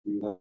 Hmm.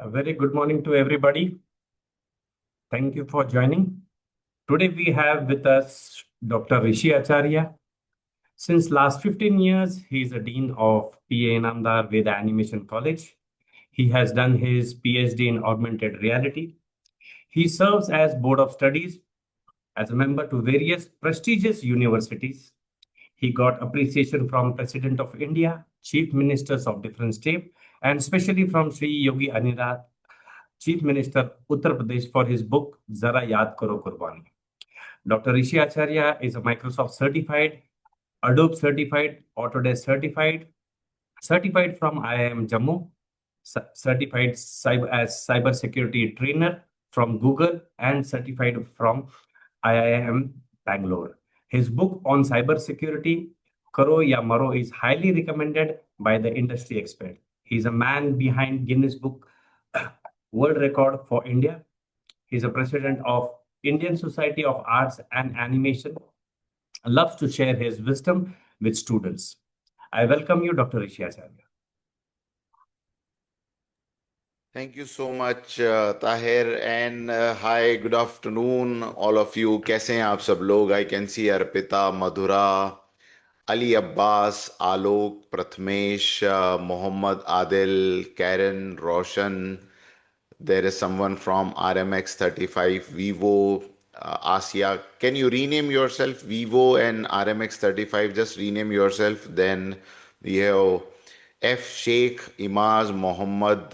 A very good morning to everybody. Thank you for joining. Today we have with us Dr. Rishi Acharya. Since last 15 years, he is a dean of PA Namdar Veda Animation College. He has done his PhD in augmented reality. He serves as board of studies as a member to various prestigious universities. He got appreciation from President of India, chief ministers of different states, and especially from Sri Yogi Adityanath, Chief Minister Uttar Pradesh, for his book Zara Yaad Karo Qurbani. Dr. Rishi Acharya is a Microsoft certified, Adobe certified, Autodesk certified, certified from IIM Jammu, certified as cyber security trainer from Google, and certified from IIM Bangalore. His book on cyber security, Karo Ya Maro, is highly recommended by the industry expert. He is a man behind Guinness Book World Record for India. He is a president of Indian Society of Arts and Animation. Loves to share his wisdom with students. I welcome you, Dr. Rishi Acharya. Thank you so much, Tahir, and hi, good afternoon, all of you. कैसे हैं आप सब लोग? I can see Arpita, Mathura, Ali Abbas, Alok, Prathamesh, Mohammad Adil, Karen, Roshan. There is someone from RMX 35, Vivo, Asia. Can you rename yourself? Vivo and RMX 35, just rename yourself. Then we have F Sheikh, Imaz, Mohammad,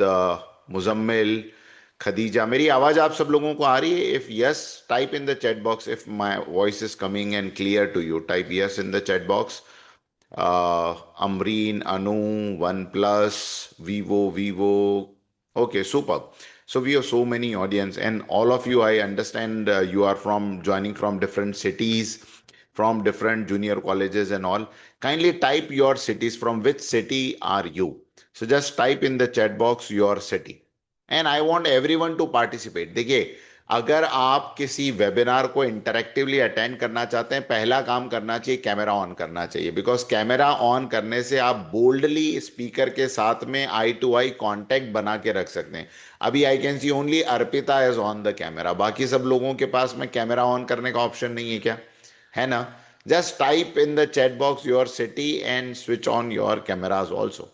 Muzammil, Khadija. मेरी आवाज आप सब लोगों को आ रही है? If yes, type in the chat box. If my voice is coming and clear to you, type yes in the chat box. Amreen, Anu, OnePlus, Vivo. Okay, super. So we have so many audience, and all of you, I understand you are from joining from different cities, from different junior colleges and all. Kindly type your cities. From which city are you? So just type in the chat box your city. And I want everyone to participate. देखिए, अगर आप किसी webinar को इंटरेक्टिवली attend करना चाहते हैं, पहला काम करना चाहिए, कैमरा ऑन करना चाहिए। बिकॉज कैमरा ऑन करने से आप बोल्डली स्पीकर के साथ में आई टू आई कांटेक्ट बना के रख सकते हैं। अभी I can see only Arpita is on the camera, बाकी सब लोगों के पास में कैमरा ऑन करने का ऑप्शन नहीं है क्या? है ना? Just type in the chat box your city and switch on your cameras also.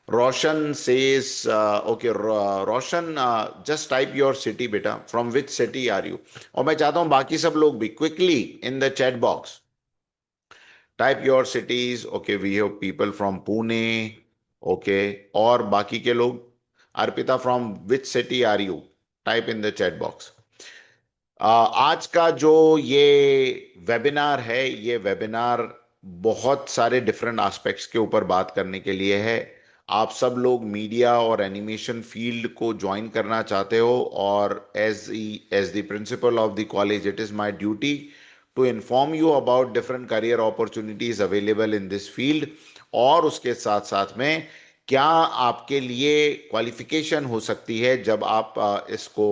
Roshan says, okay, Roshan, just type your city, beta. From which city are you? और मैं चाहता हूँ बाकी सब लोग भी quickly in the chat box type your cities. Okay, we have people from Pune. Okay, और बाकी के लोग, Arpita, from which city are you? Type in the chat box. आज का जो ये वेबिनार है, ये वेबिनार बहुत सारे डिफरेंट एस्पेक्ट्स के ऊपर बात करने के लिए है. आप सब लोग मीडिया और एनिमेशन फील्ड को ज्वाइन करना चाहते हो, और as the principal of the college it is my duty to inform you about different career opportunities available in this field. और उसके साथ साथ में क्या आपके लिए क्वालिफिकेशन हो सकती है जब आप इसको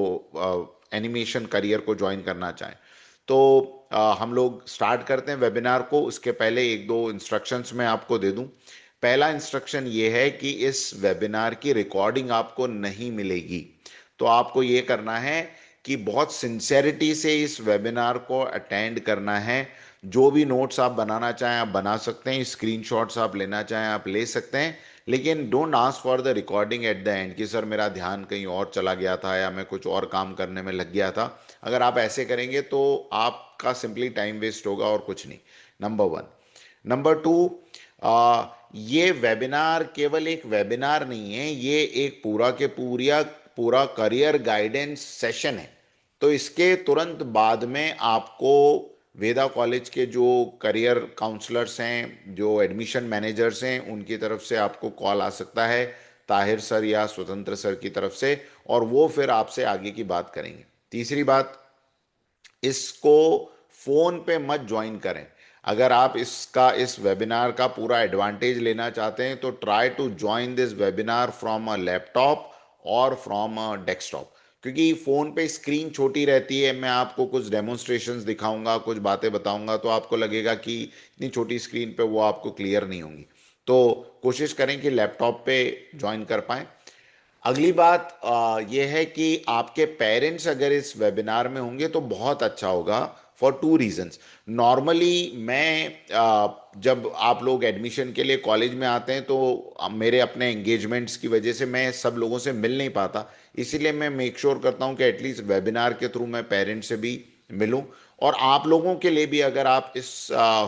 एनिमेशन करियर को ज्वाइन करना चाहें. तो हम लोग स्टार्ट करते हैं वेबिनार को. उसके पहले एक दो इंस्ट्रक्शंस मैं आपको दे दूं. पहला इंस्ट्रक्शन ये है कि इस वेबिनार की रिकॉर्डिंग आपको नहीं मिलेगी. तो आपको ये करना है कि बहुत सिंसेरिटी से इस वेबिनार को अटेंड करना है. जो भी नोट्स आप बनाना चाहें आप बना सकते हैं, स्क्रीनशॉट्स आप लेना चाहें आप ले सकते हैं, लेकिन don't ask for the recording at the end कि सर मेरा ध्यान कहीं और चला गया था या मैं कुछ और काम करने में लग गया था. अगर आप ऐसे करेंगे तो आपका सिंपली टाइम वेस्ट होगा और कुछ नहीं. Number one. नंबर टू, ये वेबिनार केवल एक वेबिनार नहीं है, ये एक पूरा करियर गाइडेंस सेशन है. तो इसके तुरंत बाद में आपको वेदा कॉलेज के जो करियर काउंसलर्स हैं, जो एडमिशन मैनेजर्स हैं, उनकी तरफ से आपको कॉल आ सकता है, ताहिर सर या स्वतंत्र सर की तरफ से, और वो फिर आपसे आगे की बात करेंगे. तीसरी बात, इसको फोन पे मत ज्वाइन करें. अगर आप इस वेबिनार का पूरा एडवांटेज लेना चाहते हैं तो try to join this webinar from a laptop और फ्रॉम अ डेस्कटॉप, क्योंकि फ़ोन पे स्क्रीन छोटी रहती है. मैं आपको कुछ डेमोन्स्ट्रेशंस दिखाऊंगा, कुछ बातें बताऊंगा, तो आपको लगेगा कि इतनी छोटी स्क्रीन पे वो आपको क्लियर नहीं होंगी. तो कोशिश करें कि लैपटॉप पे ज्वाइन कर पाएँ. अगली बात ये है कि आपके पेरेंट्स अगर इस वेबिनार में होंगे तो बहुत अच्छा होगा, फॉर टू रीजंस। नॉर्मली मैं जब आप लोग एडमिशन के लिए कॉलेज में आते हैं तो मेरे अपने एंगेजमेंट्स की वजह से मैं सब लोगों से मिल नहीं पाता, इसीलिए मैं मेक श्योर करता हूं कि एटलीस्ट वेबिनार के थ्रू मैं पेरेंट्स से भी मिलूं। और आप लोगों के लिए भी, अगर आप इस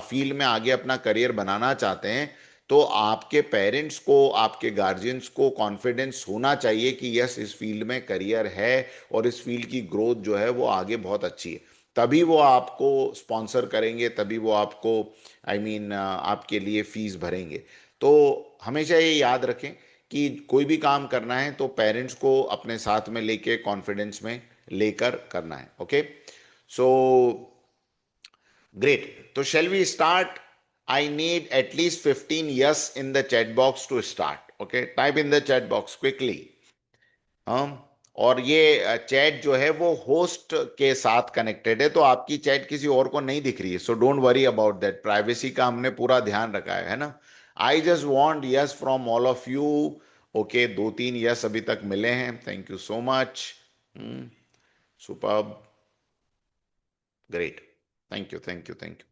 फील्ड में आगे अपना करियर बनाना चाहते हैं तो आपके पेरेंट्स को, आपके गार्जियंस को कॉन्फिडेंस होना चाहिए कि यस, इस फील्ड में करियर है और इस फील्ड की ग्रोथ जो है वो आगे बहुत अच्छी है। तभी वो आपको स्पॉन्सर करेंगे, तभी वो आपको आपके लिए फीस भरेंगे। तो हमेशा ये याद रखें कि कोई भी काम करना है तो पेरेंट्स को अपने साथ में लेके कॉन्फिडेंस में लेकर करना है। Okay, so great. So shall we start? I need at least 15 yes in the chat box to start. Okay, type in the chat box quickly. हम और ये चैट जो है वो होस्ट के साथ कनेक्टेड है, तो आपकी चैट किसी और को नहीं दिख रही है, so don't worry about that. Privacy का हमने पूरा ध्यान रखा है ना। I just want yes from all of you. Okay, 2-3 yes अभी तक मिले हैं, thank you so much. Superb, great, thank you thank you thank you.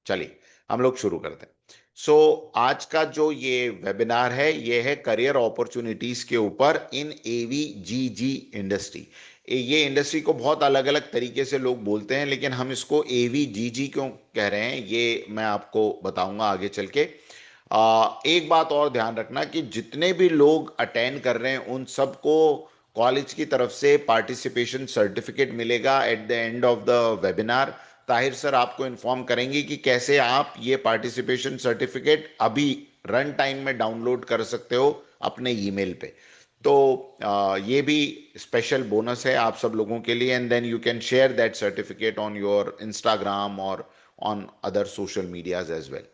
चलिए हम लोग शुरू करते हैं। सो आज का जो ये वेबिनार है ये है करियर अपॉर्चुनिटीज के ऊपर इन एवीजीजी इंडस्ट्री। ये इंडस्ट्री को बहुत अलग अलग तरीके से लोग बोलते हैं, लेकिन हम इसको एवीजीजी क्यों कह रहे हैं ये मैं आपको बताऊंगा आगे चल के। एक बात और ध्यान रखना कि जितने भी लोग अटेंड कर रहे हैं उन सबको कॉलेज की तरफ से पार्टिसिपेशन सर्टिफिकेट मिलेगा at the end of the webinar. Tahir sir आपको इन्फॉर्म करेंगे कि कैसे आप ये पार्टिसिपेशन सर्टिफिकेट अभी रन टाइम में डाउनलोड कर सकते हो अपने ईमेल पे। तो ये भी स्पेशल बोनस है आप सब लोगों के लिए, and then you can share that certificate on your Instagram और on other social medias as well.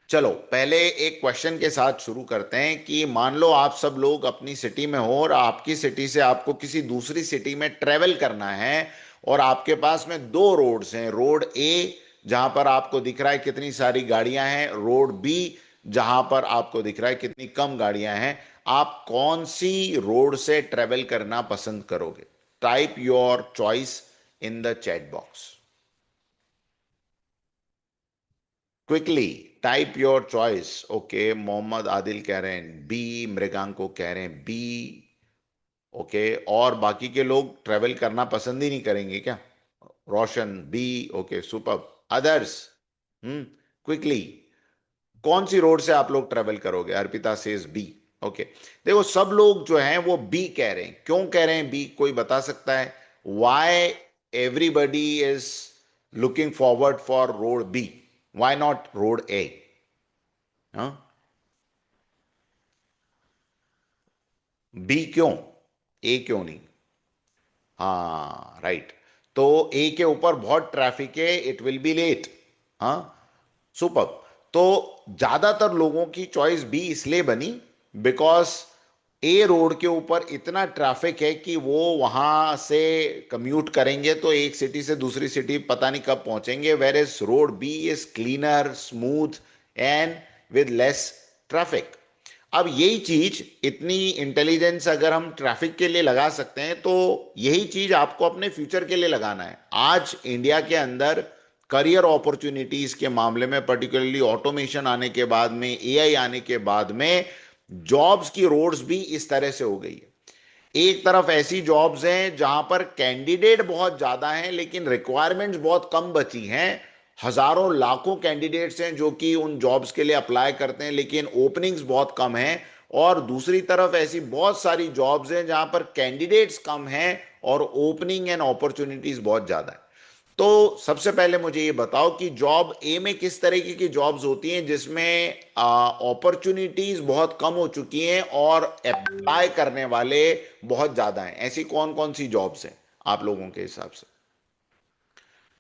चलो पहले एक क्वेश्चन के साथ शुरू करते हैं कि मान लो आप सब लोग अपनी सिटी में हो और आपकी सिटी से आपको किसी दूसरी सिटी में ट्रेवल करना है, और आपके पास में दो रोड्स हैं। रोड ए जहां पर आपको दिख रहा है कितनी सारी गाड़ियां हैं, रोड बी जहां पर आपको दिख रहा है कितनी कम गाड़ियां हैं। आप कौन सी रोड से ट्रेवल करना पसंद करोगे? Type your choice in the chat box quickly. Type your choice. Okay, Mohammad Adil कह रहे हैं बी, मृगांको कह रहे हैं बी। ओके, और बाकी के लोग ट्रेवल करना पसंद ही नहीं करेंगे क्या? Roshan B. Okay super. Others? Quickly, कौन सी रोड से आप लोग ट्रेवल करोगे? Arpita says B. ओके, देखो सब लोग जो हैं वो बी कह रहे हैं। क्यों कह रहे हैं बी, कोई बता सकता है? Why everybody is looking forward for road B, why not road A? हाँ, बी क्यों, ए क्यों नहीं? हाँ राइट, तो ए के ऊपर बहुत ट्रैफिक है, इट विल बी लेट। हाँ सुपर। तो ज्यादातर लोगों की चॉइस बी इसलिए बनी बिकॉज ए रोड के ऊपर इतना ट्रैफिक है कि वो वहां से कम्यूट करेंगे तो एक सिटी से दूसरी सिटी पता नहीं कब पहुंचेंगे, whereas road B is cleaner, smooth and with less traffic. अब यही चीज, इतनी इंटेलिजेंस अगर हम ट्रैफिक के लिए लगा सकते हैं तो यही चीज आपको अपने फ्यूचर के लिए लगाना है। आज इंडिया के अंदर करियर अपॉर्चुनिटीज के मामले में, पर्टिकुलरली ऑटोमेशन आने के बाद में, एआई आने के बाद में, जॉब्स की रोड्स भी इस तरह से हो गई है। एक तरफ ऐसी जॉब्स हैं जहां पर कैंडिडेट बहुत ज्यादा हैं लेकिन रिक्वायरमेंट्स बहुत कम बची हैं। हजारों लाखों कैंडिडेट्स हैं जो कि उन जॉब्स के लिए अप्लाई करते हैं लेकिन ओपनिंग्स बहुत कम हैं। और दूसरी तरफ ऐसी बहुत सारी जॉब्स हैं जहां पर कैंडिडेट्स कम हैं और ओपनिंग एंड अपॉर्चुनिटीज बहुत ज्यादा है। तो सबसे पहले मुझे ये बताओ कि जॉब ए में किस तरीके की जॉब्स होती हैं जिसमें अपॉर्चुनिटीज बहुत कम हो चुकी हैं और अप्लाई करने वाले बहुत ज्यादा हैं? ऐसी कौन कौन सी जॉब्स हैं आप लोगों के हिसाब से?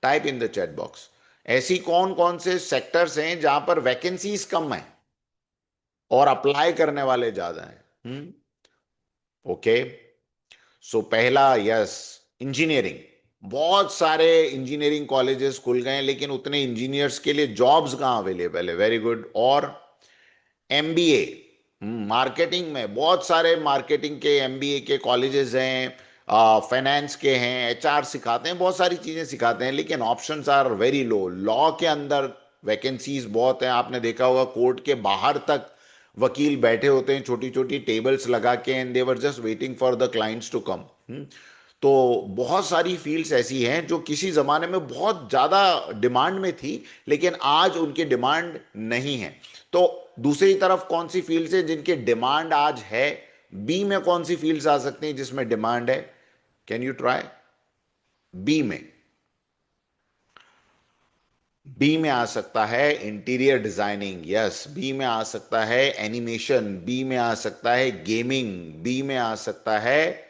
Type in the chat box. ऐसी कौन कौन से सेक्टर्स हैं जहां पर वैकेंसीज कम है और अप्लाई करने वाले ज्यादा हैं? ओके, सो पहला यस, इंजीनियरिंग। बहुत सारे इंजीनियरिंग कॉलेजेस खुल गए हैं लेकिन उतने इंजीनियर्स के लिए जॉब्स कहाँ अवेलेबल है? Very good. और एमबीए, मार्केटिंग में बहुत सारे मार्केटिंग के एमबीए के कॉलेजेस हैं, फाइनेंस के हैं, एचआर सिखाते हैं, बहुत सारी चीजें सिखाते हैं, लेकिन options are very low. Law के अंदर वैकेंसीज बहुत हैं, आपने देखा होगा कोर्ट के बाहर तक वकील बैठे होते हैं छोटी छोटी टेबल्स लगा के, and they were just waiting for the clients to come. तो बहुत सारी फील्ड्स ऐसी हैं जो किसी जमाने में बहुत ज्यादा डिमांड में थी, लेकिन आज उनकी डिमांड नहीं है। तो दूसरी तरफ कौन सी फील्ड्स है जिनकी डिमांड आज है? बी में कौन सी फील्ड्स आ सकती हैं जिसमें डिमांड है? Can you try? बी में, बी में आ सकता है इंटीरियर डिजाइनिंग, यस। बी में आ सकता है एनिमेशन, बी में आ सकता है गेमिंग, बी में आ सकता है,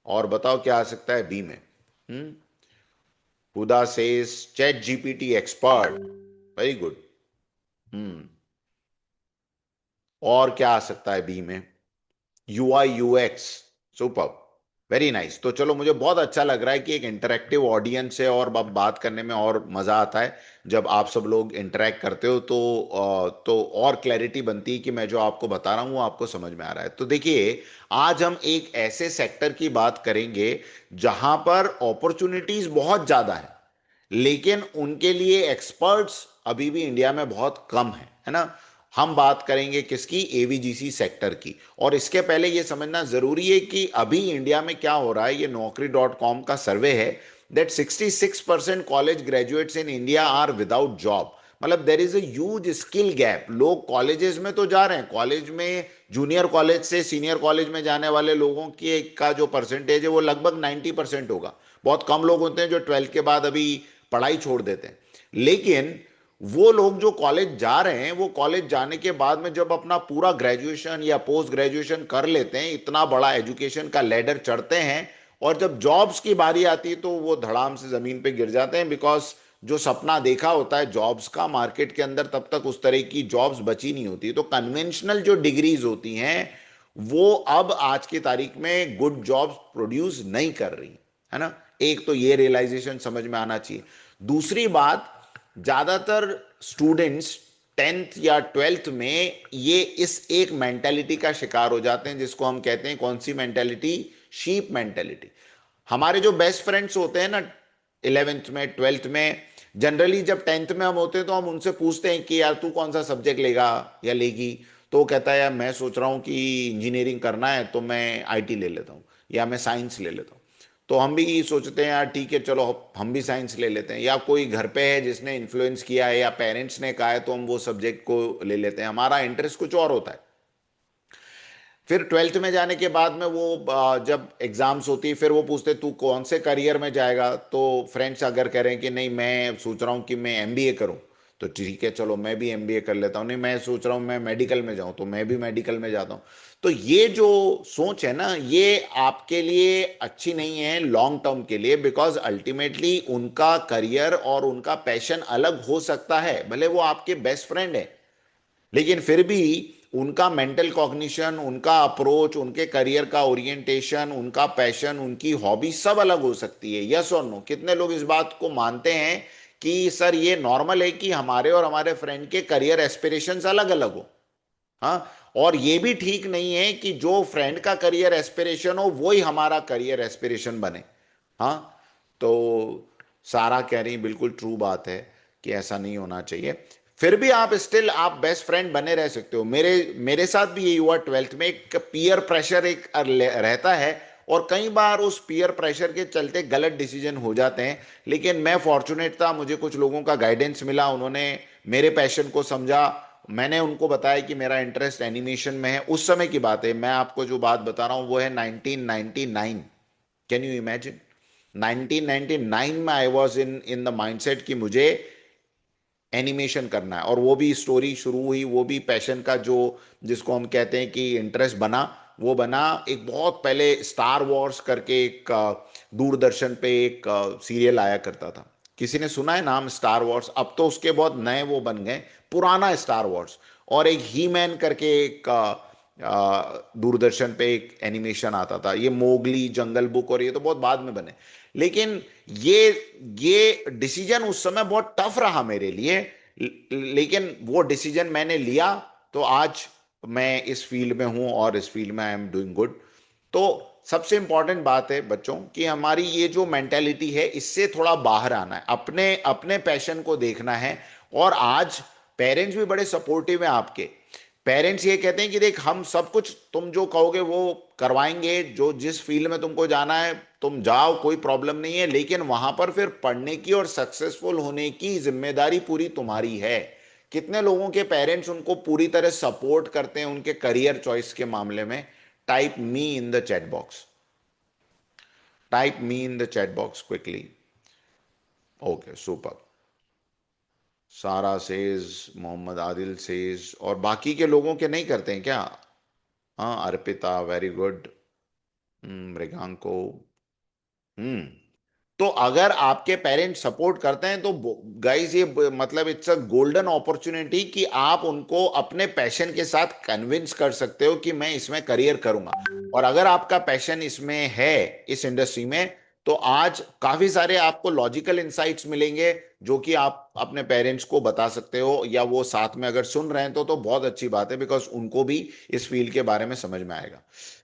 और बताओ क्या आ सकता है बी में? Hmm Huda says ChatGPT expert, very good. Hmm और क्या आ सकता है बी में? UI UX, super, very nice. तो चलो, मुझे बहुत अच्छा लग रहा है कि एक इंटरेक्टिव ऑडियंस है, और अब बात करने में और मजा आता है जब आप सब लोग इंटरेक्ट करते हो। तो और क्लैरिटी बनती है कि मैं जो आपको बता रहा हूँ वो आपको समझ में आ रहा है। तो देखिए, आज हम एक ऐसे सेक्टर की बात करेंगे जहां पर अपॉर्चुनिटीज बहुत ज्यादा है, लेकिन उनके लिए एक्सपर्ट्स अभी भी इंडिया में बहुत कम है ना। हम बात करेंगे किसकी? एवीजीसी सेक्टर की। और इसके पहले यह समझना जरूरी है कि अभी इंडिया में क्या हो रहा है। ये Naukri.com का सर्वे है that 66% college graduates in India are without job. मतलब there is huge skill gap. लोग कॉलेजेस में तो जा रहे हैं, कॉलेज में जूनियर कॉलेज से सीनियर कॉलेज में जाने वाले लोगों की का जो परसेंटेज है वो लगभग 90% होगा। बहुत कम लोग होते हैं जो 12th के बाद अभी पढ़ाई छोड़ देते हैं। लेकिन वो लोग जो कॉलेज जा रहे हैं, वो कॉलेज जाने के बाद में जब अपना पूरा ग्रेजुएशन या पोस्ट ग्रेजुएशन कर लेते हैं, इतना बड़ा एजुकेशन का लेडर चढ़ते हैं, और जब जॉब्स की बारी आती है तो वो धड़ाम से जमीन पे गिर जाते हैं। बिकॉज जो सपना देखा होता है जॉब्स का मार्केट के अंदर, तब तक उस तरह की जॉब्स बची नहीं होती। तो कन्वेंशनल जो डिग्रीज होती हैं वो अब आज की तारीख में गुड जॉब्स प्रोड्यूस नहीं कर रही, है ना। एक तो ये रियलाइजेशन समझ में आना चाहिए। दूसरी बात, ज्यादातर स्टूडेंट्स 10th या 12th में ये इस एक मेंटेलिटी का शिकार हो जाते हैं जिसको हम कहते हैं, कौन सी मेंटेलिटी? Sheep mentality. हमारे जो बेस्ट फ्रेंड्स होते हैं ना 11th में 12th में, जनरली जब 10th में हम होते हैं तो हम उनसे पूछते हैं कि यार तू कौन सा सब्जेक्ट लेगा या लेगी? तो वो कहता है यार मैं सोच रहा हूँ कि इंजीनियरिंग करना है तो मैं आईटी ले लेता हूँ, या मैं साइंस ले लेता हूँ। तो हम भी सोचते हैं यार ठीक है चलो हम भी साइंस ले लेते हैं, या कोई घर पे है जिसने इन्फ्लुएंस किया है या पेरेंट्स ने कहा है तो हम वो सब्जेक्ट को ले लेते हैं। हमारा इंटरेस्ट कुछ और होता है। फिर 12th में जाने के बाद में वो जब एग्जाम्स होती है फिर वो पूछते तू कौन से करियर में जाएगा? तो फ्रेंड्स अगर कह रहे हैं कि नहीं मैं सोच रहा हूँ कि मैं एमबीए करूँ, तो ठीक है चलो मैं भी एमबीए कर लेता हूँ। नहीं मैं सोच रहा हूँ मैं मेडिकल में जाऊँ, तो मैं भी मेडिकल में जाता हूँ। तो ये जो सोच है ना, ये आपके लिए अच्छी नहीं है लॉन्ग टर्म के लिए, बिकॉज अल्टीमेटली उनका करियर और उनका पैशन अलग हो सकता है। भले वो आपके बेस्ट फ्रेंड है, लेकिन फिर भी उनका मेंटल कॉग्निशन, उनका अप्रोच, उनके करियर का ओरिएंटेशन, उनका पैशन, उनकी हॉबी सब अलग हो सकती है। यस और नो? कितने लोग इस बात को मानते हैं कि सर ये नॉर्मल है कि हमारे और हमारे फ्रेंड के करियर एस्पिरेशंस अलग अलग हो? हाँ। और ये भी ठीक नहीं है कि जो फ्रेंड का करियर एस्पिरेशन हो वही हमारा करियर एस्पिरेशन बने। हाँ। तो सारा कह रही बिल्कुल ट्रू बात है कि ऐसा नहीं होना चाहिए। फिर भी आप स्टिल आप बेस्ट फ्रेंड बने रह सकते हो। मेरे मेरे साथ भी यही हुआ। 12th में एक पीयर प्रेशर एक रहता है, और कई बार उस पीयर प्रेशर के चलते गलत डिसीजन हो जाते हैं। लेकिन मैं फॉर्चुनेट था, मुझे कुछ लोगों का गाइडेंस मिला, उन्होंने मेरे पैशन को समझा। मैंने उनको बताया कि मेरा इंटरेस्ट एनिमेशन में है। उस समय की बात है, मैं आपको जो बात बता रहा हूं वो है 1999। Can you imagine? 1999 में I was in the mindset कि मुझे एनिमेशन करना है, और वो भी स्टोरी शुरू हुई, वो भी पैशन का जो जिसको हम कहते हैं कि इंटरेस्ट बना, वो बना एक बहुत पहले स्टार वॉर्स करके एक दूरदर्शन पे एक सीरियल आया करता था। किसी ने सुना है नाम स्टार वॉर्स? अब तो उसके बहुत नए वो बन गए, पुराना स्टार वॉर्स। और एक ही मैन करके एक दूरदर्शन पे एक एनिमेशन आता था। ये मोगली, जंगल बुक, और ये तो बहुत बाद में बने। लेकिन ये ये डिसीजन उस समय बहुत टफ रहा मेरे लिए, लेकिन वो डिसीजन मैंने लिया। तो आज मैं इस फील्ड में हूं और इस फील्ड में आई एम डूइंग गुड। तो सबसे इंपॉर्टेंट बात है बच्चों कि हमारी ये जो मेंटेलिटी है इससे थोड़ा बाहर आना है, अपने अपने पैशन को देखना है। और आज पेरेंट्स भी बड़े सपोर्टिव हैं आपके। पेरेंट्स ये कहते हैं कि देख, हम सब कुछ तुम जो कहोगे वो करवाएंगे, जो जिस फील्ड में तुमको जाना है तुम जाओ, कोई प्रॉब्लम नहीं है, लेकिन वहां पर फिर पढ़ने की और सक्सेसफुल होने की जिम्मेदारी पूरी तुम्हारी है। कितने लोगों के पेरेंट्स उनको पूरी तरह सपोर्ट करते हैं उनके करियर चॉइस के मामले में? Type me in the chat box, type me in the chat box quickly. Okay, super. सारा सेज, मोहम्मद आदिल सेज, और बाकी के लोगों के नहीं करते हैं क्या? हाँ, अर्पिता वेरी गुड। मृगांको। हम्म। तो अगर आपके पेरेंट्स सपोर्ट करते हैं तो गाइस, ये मतलब इट्स अ गोल्डन अपॉर्चुनिटी कि आप उनको अपने पैशन के साथ कन्विंस कर सकते हो कि मैं इसमें करियर करूंगा। और अगर आपका पैशन इसमें है, इस इंडस्ट्री में, तो आज काफी सारे आपको लॉजिकल इंसाइट्स मिलेंगे जो कि आप अपने पेरेंट्स को बता सकते हो, या वो साथ में अगर सुन रहे हैं तो बहुत अच्छी बात है, बिकॉज उनको भी इस फील्ड के बारे में समझ में आएगा।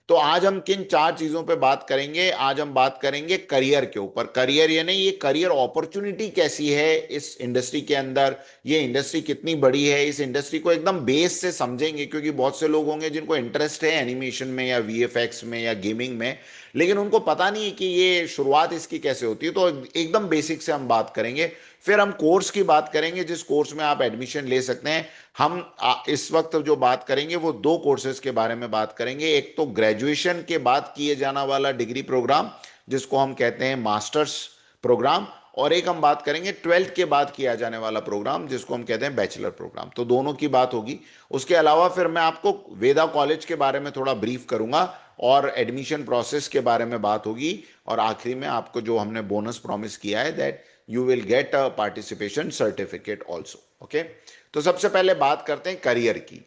तो आज हम किन चार चीजों पे बात करेंगे? आज हम बात करेंगे करियर के ऊपर। करियर यानी ये करियर अपॉर्चुनिटी कैसी है इस इंडस्ट्री के अंदर, ये इंडस्ट्री कितनी बड़ी है, इस इंडस्ट्री को एकदम बेस से समझेंगे, क्योंकि बहुत से लोग होंगे जिनको इंटरेस्ट है एनिमेशन में या वीएफएक्स में या गेमिंग में, लेकिन उनको पता नहीं है कि ये शुरुआत इसकी कैसे होती है। तो एकदम बेसिक से हम बात करेंगे। फिर हम कोर्स की बात करेंगे, जिस कोर्स में आप एडमिशन ले सकते हैं। हम इस वक्त जो बात करेंगे वो दो कोर्सेज के बारे में बात करेंगे। एक तो ग्रेजुएशन के बाद किए जाना वाला डिग्री प्रोग्राम, जिसको हम कहते हैं मास्टर्स प्रोग्राम, और एक हम बात करेंगे 12th के बाद किया जाने वाला प्रोग्राम, जिसको हम कहते हैं बैचलर प्रोग्राम। तो दोनों की बात होगी। उसके अलावा फिर मैं आपको वेदा कॉलेज के बारे में थोड़ा ब्रीफ करूंगा, और एडमिशन प्रोसेस के बारे में बात होगी। और आखिरी में आपको जो हमने बोनस प्रॉमिस किया है, that you will get a participation certificate also. Okay, तो सबसे पहले बात करते हैं करियर की।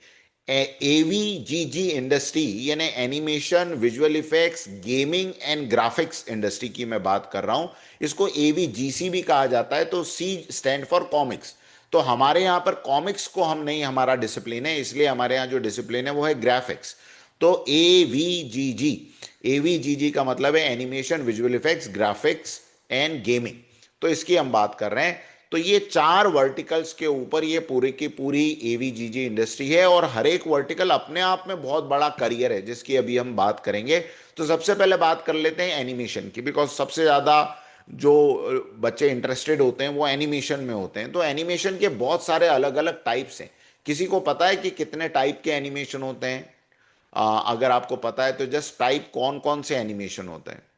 एवीजीजी इंडस्ट्री यानी animation, visual effects, gaming and graphics industry की मैं बात कर रहा हूं। इसको एवीजीसी भी कहा जाता है। तो सी स्टैंड फॉर कॉमिक्स। तो हमारे यहां पर कॉमिक्स को हम नहीं, हमारा डिसिप्लिन है, इसलिए हमारे यहां जो डिसिप्लिन है वो है ग्राफिक्स। तो एवीजीजी, एवीजीजी का मतलब है animation, visual effects, graphics and gaming. तो इसकी हम बात कर रहे हैं। तो ये चार वर्टिकल्स के ऊपर ये पूरी की पूरी एवीजीजी इंडस्ट्री है, और हर एक वर्टिकल अपने आप में बहुत बड़ा करियर है, जिसकी अभी हम बात करेंगे। तो सबसे पहले बात कर लेते हैं एनिमेशन की, बिकॉज सबसे ज्यादा जो बच्चे इंटरेस्टेड होते हैं वो एनिमेशन में होते हैं। तो एनिमेशन के बहुत सारे अलग अलग टाइप्स हैं। किसी को पता है कि कितने टाइप के एनिमेशन होते हैं? अगर आपको पता है तो जस्ट टाइप कौन कौन से एनिमेशन होते हैं।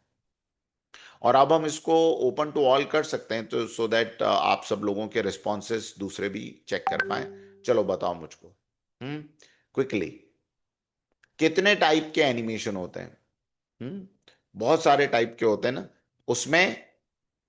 और अब हम इसको ओपन टू ऑल कर सकते हैं, तो सो दैट आप सब लोगों के रिस्पॉन्सेस दूसरे भी चेक कर पाए। चलो बताओ मुझको, क्विकली, कितने टाइप के एनिमेशन होते हैं? बहुत सारे टाइप के होते हैं ना। उसमें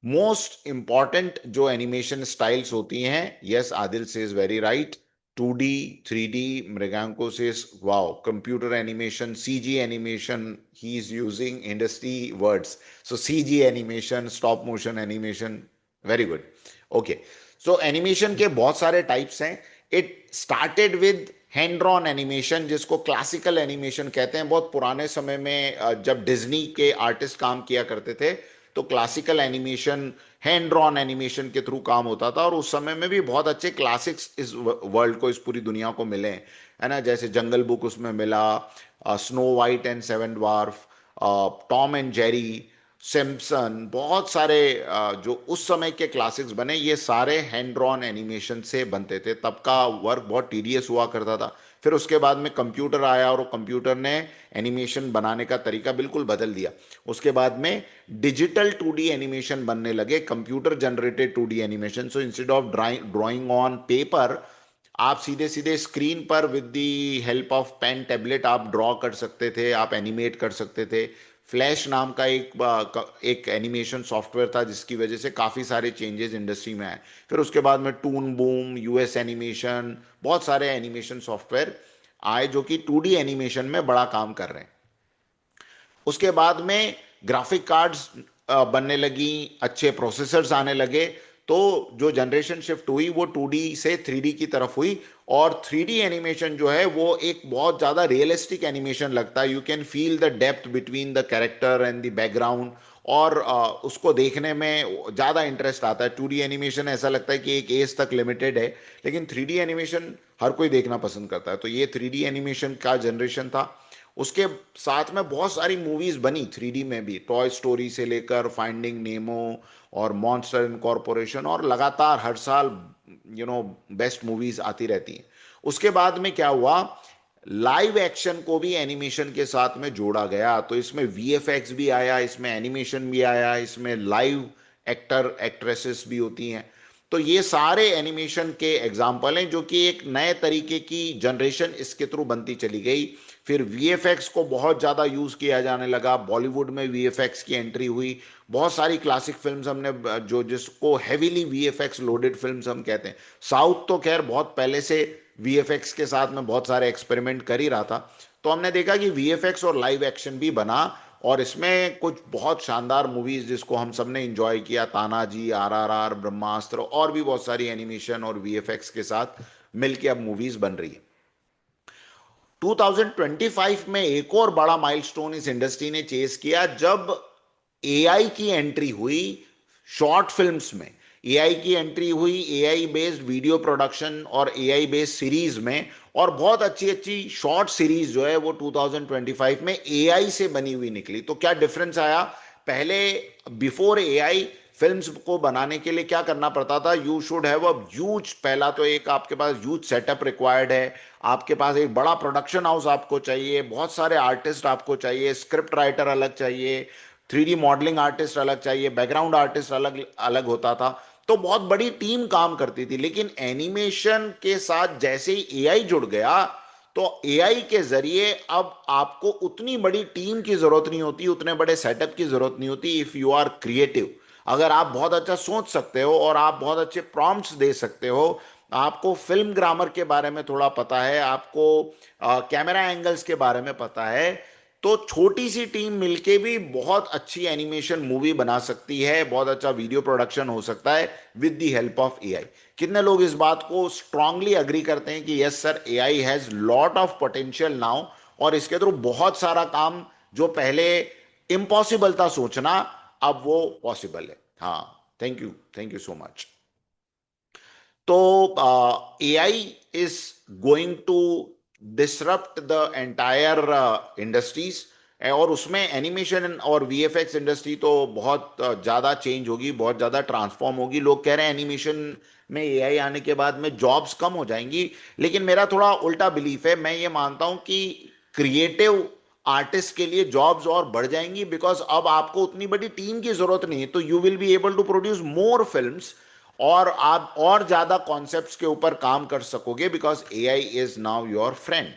मोस्ट इंपॉर्टेंट जो एनिमेशन स्टाइल्स होती हैं, यस आदिल से is very right, 2D, 3D, मृगांको से wow, computer animation, CG animation, he is using industry words. So CG animation, stop motion animation, very good. Okay, so animation के बहुत सारे types हैं। It started with hand drawn animation, जिसको classical animation कहते हैं। बहुत पुराने समय में जब डिज्नी के आर्टिस्ट काम किया करते थे, तो classical animation, hand drawn animation के थ्रू काम होता था। और उस समय में भी बहुत अच्छे क्लासिक्स इस वर्ल्ड को, इस पूरी दुनिया को मिले हैं, है ना। जैसे जंगल बुक उसमें मिला, snow white and seven dwarf, Tom and Jerry, Simpson, बहुत सारे जो उस समय के क्लासिक्स बने, ये सारे हैंड ड्रॉन एनिमेशन से बनते थे। तब का वर्क बहुत टीडियस हुआ करता था। फिर उसके बाद में कंप्यूटर आया, और कंप्यूटर ने एनिमेशन बनाने का तरीका बिल्कुल बदल दिया। उसके बाद में डिजिटल 2D एनिमेशन बनने लगे, computer generated 2D animation. So instead of drawing on paper, आप सीधे सीधे स्क्रीन पर with the help of pen tablet आप ड्रॉ कर सकते थे, आप एनिमेट कर सकते थे। फ्लैश नाम का एक एनिमेशन सॉफ्टवेयर था, जिसकी वजह से काफ़ी सारे चेंजेस इंडस्ट्री में आए। फिर उसके बाद में टून बूम, यूएस एनिमेशन, बहुत सारे एनिमेशन सॉफ्टवेयर आए जो कि 2D एनिमेशन में बड़ा काम कर रहे हैं। उसके बाद में ग्राफिक कार्ड्स बनने लगी, अच्छे प्रोसेसर्स आने लगे। तो जो जनरेशन शिफ्ट हुई वो 2D से 3D की तरफ हुई, और 3D एनिमेशन जो है वो एक बहुत ज्यादा रियलिस्टिक एनिमेशन लगता है। You can feel the depth between the character and the background, और उसको देखने में ज़्यादा इंटरेस्ट आता है। 2D एनिमेशन ऐसा लगता है कि एक एज तक लिमिटेड है, लेकिन 3D एनिमेशन हर कोई देखना पसंद करता है। तो ये 3D एनिमेशन का जनरेशन था। उसके साथ में बहुत सारी मूवीज बनी 3D में भी, टॉय स्टोरी से लेकर फाइंडिंग नेमो और मॉन्स्टर इनकॉर्पोरेशन, और लगातार हर साल बेस्ट मूवीज आती रहती हैं। उसके बाद में क्या हुआ, लाइव एक्शन को भी एनिमेशन के साथ में जोड़ा गया। तो इसमें वीएफएक्स भी आया, इसमें एनिमेशन भी आया, इसमें लाइव एक्टर एक्ट्रेसेस भी होती हैं। तो ये सारे एनिमेशन के एग्जाम्पल हैं, जो कि एक नए तरीके की जनरेशन इसके थ्रू बनती चली गई। फिर वीएफएक्स को बहुत ज़्यादा यूज़ किया जाने लगा, बॉलीवुड में वीएफएक्स की एंट्री हुई। बहुत सारी क्लासिक फिल्म्स हमने जो जिसको हेवीली वीएफएक्स लोडेड फिल्म्स हम कहते हैं। साउथ तो खैर बहुत पहले से वीएफएक्स के साथ में बहुत सारे एक्सपेरिमेंट कर ही रहा था। तो हमने देखा कि वीएफएक्स और लाइव एक्शन भी बना, और इसमें कुछ बहुत शानदार मूवीज जिसको हम सब ने एंजॉय किया, तानाजी, आरआरआर, ब्रह्मास्त्र, और भी बहुत सारी एनिमेशन और वीएफएक्स के साथ मिलके अब मूवीज बन रही है। 2025 में एक और बड़ा माइलस्टोन इस इंडस्ट्री ने चेस किया, जब एआई की एंट्री हुई शॉर्ट फिल्म्स में। एआई की एंट्री हुई एआई बेस्ड वीडियो प्रोडक्शन और एआई बेस्ड सीरीज में, और बहुत अच्छी अच्छी शॉर्ट सीरीज जो है वो 2025 में एआई से बनी हुई निकली। तो क्या डिफरेंस आया, पहले बिफोर एआई फिल्म्स को बनाने के लिए क्या करना पड़ता था, you should have a huge, पहला तो एक आपके पास ह्यूज सेटअप रिक्वायर्ड है, आपके पास एक बड़ा प्रोडक्शन हाउस आपको चाहिए, बहुत सारे आर्टिस्ट आपको चाहिए, स्क्रिप्ट राइटर अलग चाहिए, 3D मॉडलिंग आर्टिस्ट अलग चाहिए, बैकग्राउंड आर्टिस्ट अलग अलग होता था। तो बहुत बड़ी टीम काम करती थी। लेकिन एनिमेशन के साथ जैसे ही एआई जुड़ गया, तो एआई के जरिए अब आपको उतनी बड़ी टीम की जरूरत नहीं होती, उतने बड़े सेटअप की जरूरत नहीं होती। इफ यू आर क्रिएटिव, अगर आप बहुत अच्छा सोच सकते हो और आप बहुत अच्छे प्रॉम्प्ट्स दे सकते हो, आपको फिल्म ग्रामर के बारे में थोड़ा पता है, आपको कैमरा एंगल्स के बारे में पता है, तो छोटी सी टीम मिलके भी बहुत अच्छी एनिमेशन मूवी बना सकती है, बहुत अच्छा वीडियो प्रोडक्शन हो सकता है with the help of AI. कितने लोग इस बात को स्ट्रांगली अग्री करते हैं कि yes sir, AI has lot of potential now, और इसके थ्रू बहुत सारा काम जो पहले इम्पॉसिबल था सोचना, अब वो पॉसिबल है। हाँ, थैंक यू सो मच। तो AI is going to disrupt the entire industries, और उसमें एनिमेशन और वीएफएक्स इंडस्ट्री तो बहुत ज़्यादा चेंज होगी, बहुत ज़्यादा ट्रांसफॉर्म होगी। लोग कह रहे हैं एनिमेशन में एआई आने के बाद में जॉब्स कम हो जाएंगी, लेकिन मेरा थोड़ा उल्टा बिलीफ है। मैं ये मानता हूं कि क्रिएटिव आर्टिस्ट के लिए जॉब्स और बढ़ जाएंगी, बिकॉज अब आपको उतनी बड़ी टीम की जरूरत नहीं है। तो you will be able to produce more films, और आप और ज्यादा कॉन्सेप्ट्स के ऊपर काम कर सकोगे, because AI is now your friend.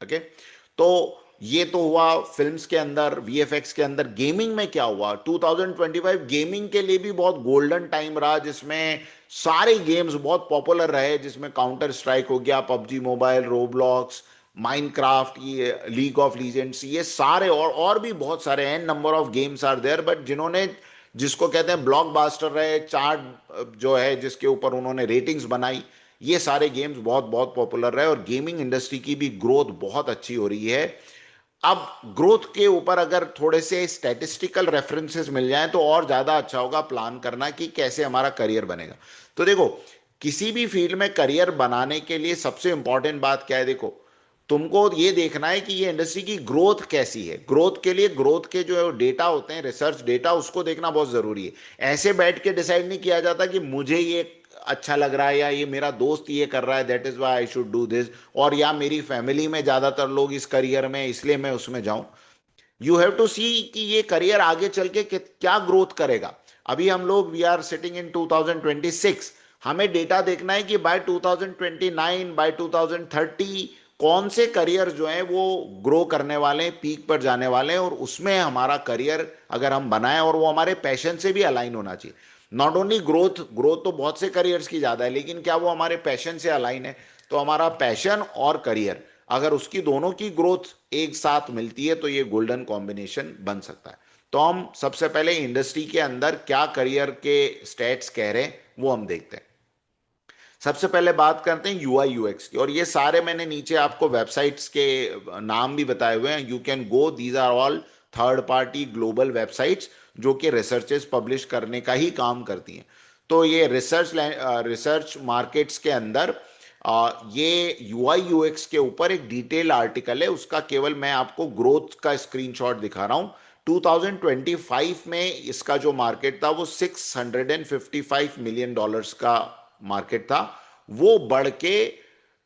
Okay, तो ये तो हुआ फिल्म्स के अंदर, वीएफएक्स के अंदर। गेमिंग में क्या हुआ, 2025 गेमिंग के लिए भी बहुत गोल्डन टाइम रहा, जिसमें सारे गेम्स बहुत पॉपुलर रहे, जिसमें काउंटर स्ट्राइक हो गया, पबजी मोबाइल, रोब्लॉक्स, माइनक्राफ्ट, ये लीग ऑफ लीजेंड्स, ये सारे और भी बहुत सारे हैं, number of games are there. But जिन्होंने, जिसको कहते हैं ब्लॉकबस्टर रहे, चार्ट जो है जिसके ऊपर उन्होंने रेटिंग्स बनाई, ये सारे गेम्स बहुत बहुत पॉपुलर रहे, और गेमिंग इंडस्ट्री की भी ग्रोथ बहुत अच्छी हो रही है। अब ग्रोथ के ऊपर अगर थोड़े से स्टैटिस्टिकल रेफरेंसेस मिल जाएं तो और ज्यादा अच्छा होगा प्लान करना कि कैसे हमारा करियर बनेगा। तो देखो, किसी भी फील्ड में करियर बनाने के लिए सबसे इंपॉर्टेंट बात क्या है, देखो, तुमको ये देखना है कि ये इंडस्ट्री की ग्रोथ कैसी है। ग्रोथ के लिए ग्रोथ के जो डेटा होते हैं, रिसर्च डेटा, उसको देखना बहुत जरूरी है। ऐसे बैठ के डिसाइड नहीं किया जाता कि मुझे ये अच्छा लग रहा है, या ये मेरा दोस्त ये कर रहा है, that is why I should do this, और या मेरी फैमिली में ज्यादातर लोग इस करियर में इसलिए मैं उसमें जाऊं। यू हैव टू सी कि ये करियर आगे चल के क्या ग्रोथ करेगा। अभी हम लोग वी आर सिटिंग इन 2026, हमें डेटा देखना है कि बाय 2029, बाय 2030 कौन से करियर जो हैं वो ग्रो करने वाले हैं, पीक पर जाने वाले हैं, और उसमें हमारा करियर अगर हम बनाएं, और वो हमारे पैशन से भी अलाइन होना चाहिए। नॉट ओनली ग्रोथ, ग्रोथ तो बहुत से करियर्स की ज्यादा है, लेकिन क्या वो हमारे पैशन से अलाइन है। तो हमारा पैशन और करियर, अगर उसकी दोनों की ग्रोथ एक साथ मिलती है, तो ये गोल्डन कॉम्बिनेशन बन सकता है। तो हम सबसे पहले इंडस्ट्री के अंदर क्या करियर के स्टेट्स कह रहे हैं वो हम देखते हैं। सबसे पहले बात करते हैं यूआई यूएक्स की, और ये सारे मैंने नीचे आपको वेबसाइट्स के नाम भी बताए हुए हैं। You can go, these are all third party global websites जो कि रिसर्चेस पब्लिश करने का ही काम करती हैं। तो ये रिसर्च मार्केट्स के अंदर ये यूआई यूएक्स के ऊपर एक डिटेल आर्टिकल है, उसका केवल मैं आपको ग्रोथ का स्क्रीनशॉट दिखा रहा हूं। 2025 में इसका जो मार्केट था वो $655 मिलियन का मार्केट था। वो बढ़ के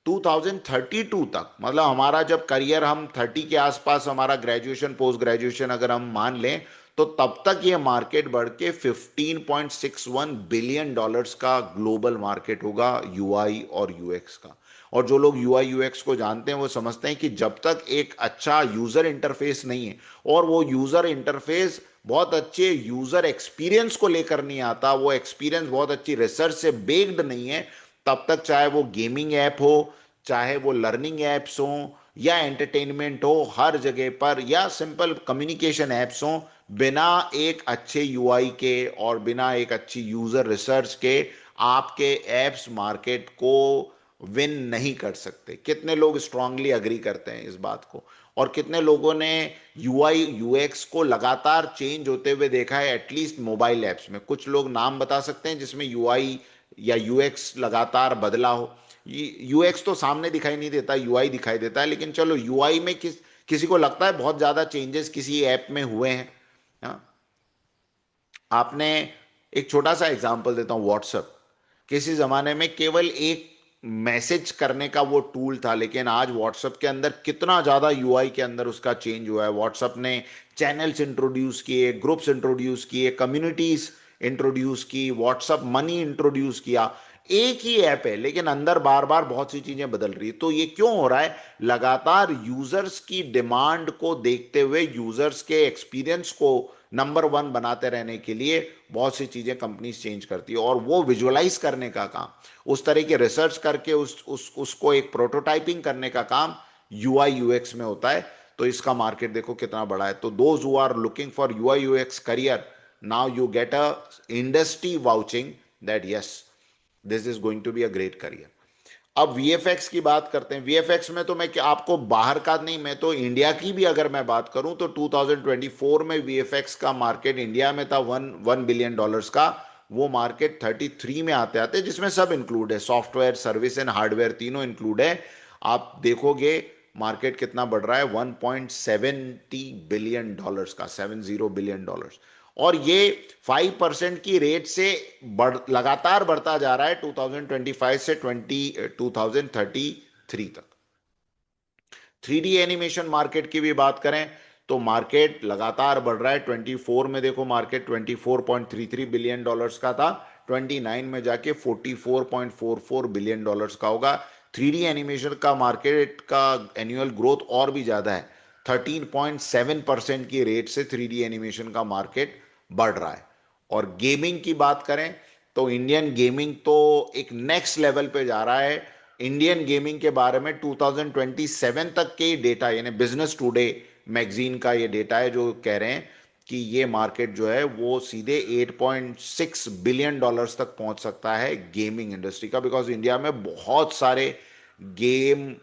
2032 तक, मतलब हमारा जब करियर, हम 30 के आसपास हमारा ग्रेजुएशन पोस्ट ग्रेजुएशन अगर हम मान लें, तो तब तक ये मार्केट बढ़ के $15.61 बिलियन का ग्लोबल मार्केट होगा यूआई और यूएक्स का। और जो लोग यूआई यूएक्स को जानते हैं वो समझते हैं कि जब तक एक अच्छा यूजर इंटरफेस नहीं है, और वो यूजर इंटरफेस बहुत अच्छे यूजर एक्सपीरियंस को लेकर नहीं आता, वो एक्सपीरियंस बहुत अच्छी रिसर्च से बेस्ड नहीं है, तब तक चाहे वो गेमिंग ऐप हो, चाहे वो लर्निंग ऐप्स हो, या एंटरटेनमेंट हो, हर जगह पर, या सिंपल कम्युनिकेशन ऐप्स हो, बिना एक अच्छे यूआई के और बिना एक अच्छी यूजर रिसर्च के आपके एप्स मार्केट को विन नहीं कर सकते। कितने लोग स्ट्रांगली अग्री करते हैं इस बात को, और कितने लोगों ने यूआई यूएक्स को लगातार चेंज होते हुए देखा है, एटलीस्ट मोबाइल ऐप्स में। कुछ लोग नाम बता सकते हैं जिसमें यूआई या यूएक्स लगातार बदला हो। यूएक्स तो सामने दिखाई नहीं देता, यूआई दिखाई देता है, लेकिन चलो यूआई में किसी को लगता है बहुत ज्यादा चेंजेस किसी ऐप में हुए हैं। हाँ, आपने, एक छोटा सा एग्जांपल देता हूं, व्हाट्सएप किसी जमाने में केवल एक मैसेज करने का वो टूल था, लेकिन आज व्हाट्सएप के अंदर कितना ज्यादा यूआई के अंदर उसका चेंज हुआ है। व्हाट्सएप ने चैनल्स इंट्रोड्यूस किए, ग्रुप्स इंट्रोड्यूस किए, कम्युनिटीज इंट्रोड्यूस की, व्हाट्सएप मनी इंट्रोड्यूस किया। एक ही ऐप है लेकिन अंदर बार बार बहुत सी चीजें बदल रही है। तो ये क्यों हो रहा है? लगातार यूजर्स की डिमांड को देखते हुए, यूजर्स के एक्सपीरियंस को नंबर वन बनाते रहने के लिए बहुत सी चीजें कंपनीज चेंज करती है, और वो विजुअलाइज करने का काम, उस तरह के रिसर्च करके उसको एक प्रोटोटाइपिंग करने का काम यूआई यूएक्स में होता है। तो इसका मार्केट देखो कितना बड़ा है। तो those who are looking for UI UX career, now you get a industry vouching that yes, this is going to be a great career. अब वीएफएक्स की बात करते हैं। वीएफएक्स में तो मैं क्या आपको बाहर का नहीं, मैं तो इंडिया की भी अगर मैं बात करूं तो 2024 में वीएफएक्स का मार्केट इंडिया में था वन बिलियन डॉलर्स का। वो मार्केट 33 में आते आते, जिसमें सब इंक्लूड है, सॉफ्टवेयर सर्विस एंड हार्डवेयर तीनों इंक्लूड है। आप देखोगे मार्केट कितना बढ़ रहा है, 1.70 बिलियन डॉलर्स का, 70 बिलियन डॉलर्स। और ये 5% की रेट से लगातार बढ़ता जा रहा है 2025 से 2033 तक। 3D एनिमेशन मार्केट की भी बात करें तो मार्केट लगातार बढ़ रहा है। 24 में देखो मार्केट 24.33 बिलियन डॉलर्स का था, 29 में जाके 44.44 बिलियन डॉलर्स का होगा। 3D एनिमेशन का मार्केट का एनुअल ग्रोथ और भी ज्यादा है, 13.7% की रेट से 3D एनिमेशन का मार्केट बढ़ रहा है। और गेमिंग की बात करें तो इंडियन गेमिंग तो एक नेक्स्ट लेवल पे जा रहा है। इंडियन गेमिंग के बारे में 2027 तक के डेटा, यानी बिजनेस टुडे मैगजीन का ये डेटा है जो कह रहे हैं कि ये मार्केट जो है वो सीधे 8.6 बिलियन डॉलर्स तक पहुंच सकता है गेमिंग इंडस्ट्री का, बिकॉज इंडिया में बहुत सारे गेम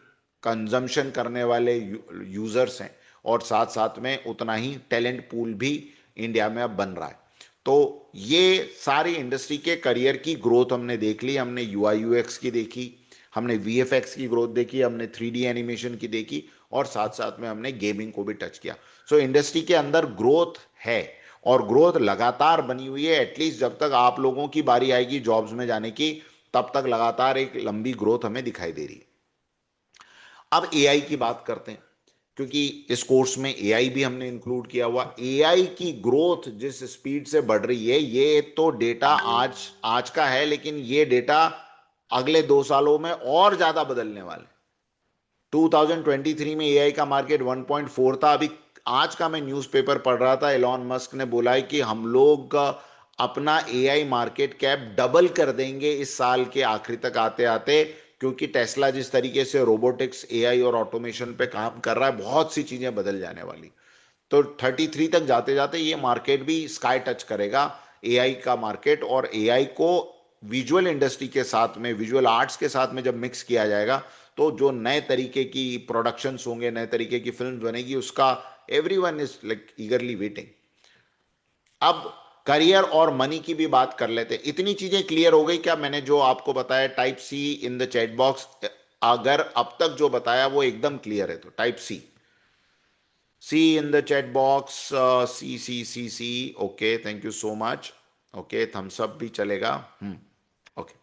कंजम्पशन करने वाले यूजर्स हैं, और साथ साथ में उतना ही टैलेंट पूल भी इंडिया में अब बन रहा है। तो ये सारी इंडस्ट्री के करियर की ग्रोथ हमने देख ली। हमने यूआई यूएक्स की देखी, हमने वीएफएक्स की ग्रोथ देखी, हमने 3D एनिमेशन की देखी, और साथ साथ में हमने गेमिंग को भी टच किया। सो इंडस्ट्री के अंदर ग्रोथ है, और ग्रोथ लगातार बनी हुई है। एटलीस्ट जब तक आप लोगों की बारी आएगी जॉब्स में जाने की, तब तक लगातार एक लंबी ग्रोथ हमें दिखाई दे रही है। अब एआई की बात करते हैं, क्योंकि इस कोर्स में एआई भी हमने इंक्लूड किया हुआ। एआई की ग्रोथ जिस स्पीड से बढ़ रही है, ये तो डेटा आज आज का है, लेकिन ये डेटा अगले 2 सालों में और ज्यादा बदलने वाले। 2023 में एआई का मार्केट 1.4 था। अभी आज का मैं न्यूज़पेपर पढ़ रहा था, एलॉन मस्क ने बोला है कि हम लोग अपना एआई मार्केट कैप डबल कर देंगे इस साल के आखिरी तक आते आते, क्योंकि टेस्ला जिस तरीके से रोबोटिक्स, एआई और ऑटोमेशन पे काम कर रहा है, बहुत सी चीजें बदल जाने वाली। तो 33 तक जाते जाते ये मार्केट भी स्काई टच करेगा, एआई का मार्केट। और एआई को विजुअल इंडस्ट्री के साथ में, विजुअल आर्ट्स के साथ में जब मिक्स किया जाएगा, तो जो नए तरीके की प्रोडक्शंस होंगे, नए तरीके की फिल्म बनेगी, उसका एवरीवन इज लाइक ईगरली वेटिंग। अब करियर और मनी की भी बात कर लेते हैं। इतनी चीजें क्लियर हो गई क्या? मैंने जो आपको बताया type C in the chat box, अगर अब तक जो बताया वो एकदम क्लियर है तो type C, C in the chat box, C C C C. Okay, thank you so much. Okay, thumbs up भी चलेगा। ओके,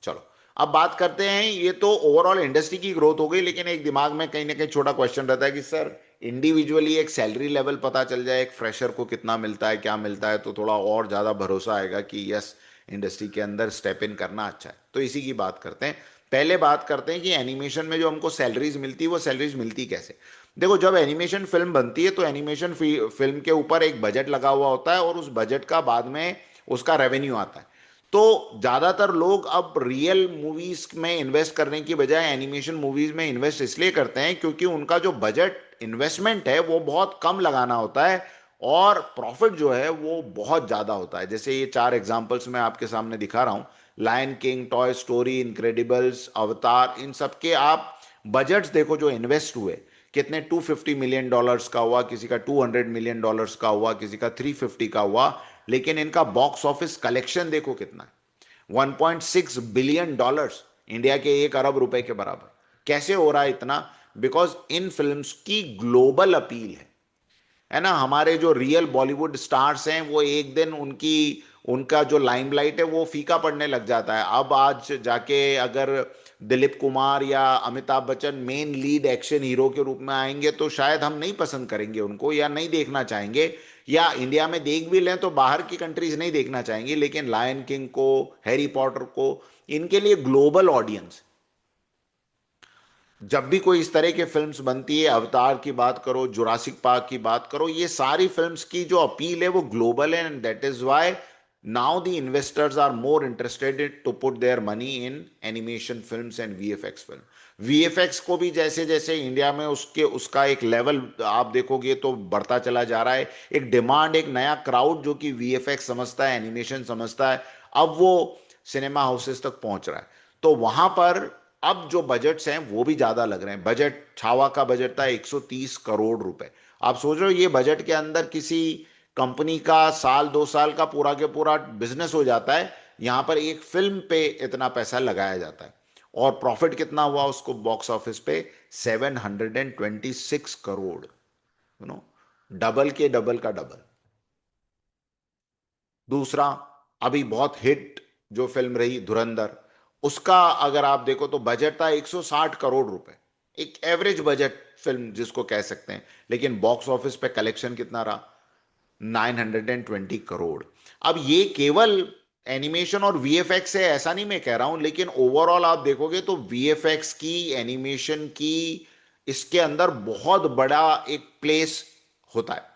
चलो अब बात करते हैं। ये तो ओवरऑल इंडस्ट्री की ग्रोथ हो गई, लेकिन एक दिमाग में कहीं ना कहीं छोटा क्वेश्चन रहता है कि सर इंडिविजुअली एक सैलरी लेवल पता चल जाए एक फ्रेशर को कितना मिलता है, क्या मिलता है, तो थोड़ा और ज्यादा भरोसा आएगा कि यस, इंडस्ट्री के अंदर स्टेप इन करना अच्छा है। तो इसी की बात करते हैं। पहले बात करते हैं कि एनिमेशन में जो हमको सैलरीज मिलती है वो सैलरीज मिलती कैसे। देखो, जब एनिमेशन फिल्म बनती है तो एनिमेशन फिल्म के ऊपर एक बजट लगा हुआ होता है, और उस बजट का बाद में उसका रेवेन्यू आता है। तो ज्यादातर लोग अब रियल मूवीज में इन्वेस्ट करने की बजाय एनिमेशन मूवीज में इन्वेस्ट इसलिए करते हैं क्योंकि उनका जो बजट इन्वेस्टमेंट है वो बहुत कम लगाना होता है, और प्रॉफिट जो है वो बहुत ज्यादा होता है। जैसे ये 4 एग्जांपल्स मैं आपके सामने दिखा रहा हूं, Lion King, Toy Story, Incredibles, Avatar, इन सब के आप बजट्स देखो जो इन्वेस्ट हुए कितने। $250 मिलियन का हुआ, किसी का $200 मिलियन का हुआ, किसी का 350 का हुआ, लेकिन इनका बॉक्स ऑफिस कलेक्शन देखो कितना है, $1.6 बिलियन, इंडिया के 1 अरब रुपए के बराबर। कैसे हो रहा है इतना? बिकॉज इन फिल्म्स की ग्लोबल अपील है ना। हमारे जो रियल बॉलीवुड स्टार्स हैं वो एक दिन उनकी, उनका जो लाइमलाइट है वो फीका पड़ने लग जाता है। अब आज जाके अगर दिलीप कुमार या Amitabh Bachchan main lead action hero के रूप में आएंगे तो शायद हम नहीं पसंद करेंगे उनको, या नहीं देखना चाहेंगे, या इंडिया में देख भी लें तो बाहर की कंट्रीज नहीं देखना चाहेंगे। लेकिन लायन किंग को, हैरी पॉटर को, इनके लिए ग्लोबल ऑडियंस। जब भी कोई इस तरह की फिल्म्स बनती है, अवतार की बात करो, जुरासिक पार्क की बात करो, ये सारी फिल्म्स की जो अपील है वो ग्लोबल है, and that is why now the investors are more interested to put their money in animation films and VFX film. VFX को भी जैसे जैसे इंडिया में उसके उसका एक लेवल आप देखोगे तो बढ़ता चला जा रहा है। एक डिमांड, एक नया क्राउड जो कि वीएफएक्स समझता है, एनिमेशन समझता है, अब वो सिनेमा हाउसेस तक पहुंच रहा है। तो वहां पर अब जो बजट्स हैं वो भी ज्यादा लग रहे हैं। बजट, छावा का बजट था 130 करोड़ रुपए। आप सोच रहे हो ये बजट के अंदर किसी कंपनी का साल 2 साल का पूरा के पूरा बिजनेस हो जाता है। यहां पर एक फिल्म पे इतना पैसा लगाया जाता है, और प्रॉफिट कितना हुआ उसको बॉक्स ऑफिस पे? 726 करोड़। नो, डबल के डबल का डबल। दूसरा, अभी बहुत हिट जो फिल्म रही धुरंधर, उसका अगर आप देखो तो बजट था 160 करोड़ रुपए। एक एवरेज बजट फिल्म जिसको कह सकते हैं, लेकिन बॉक्स ऑफिस पे कलेक्शन कितना रहा? 920 करोड़। अब ये केवल एनिमेशन और वीएफएक्स है ऐसा नहीं मैं कह रहा हूं, लेकिन ओवरऑल आप देखोगे तो वीएफएक्स की, एनिमेशन की, इसके अंदर बहुत बड़ा एक प्लेस होता है।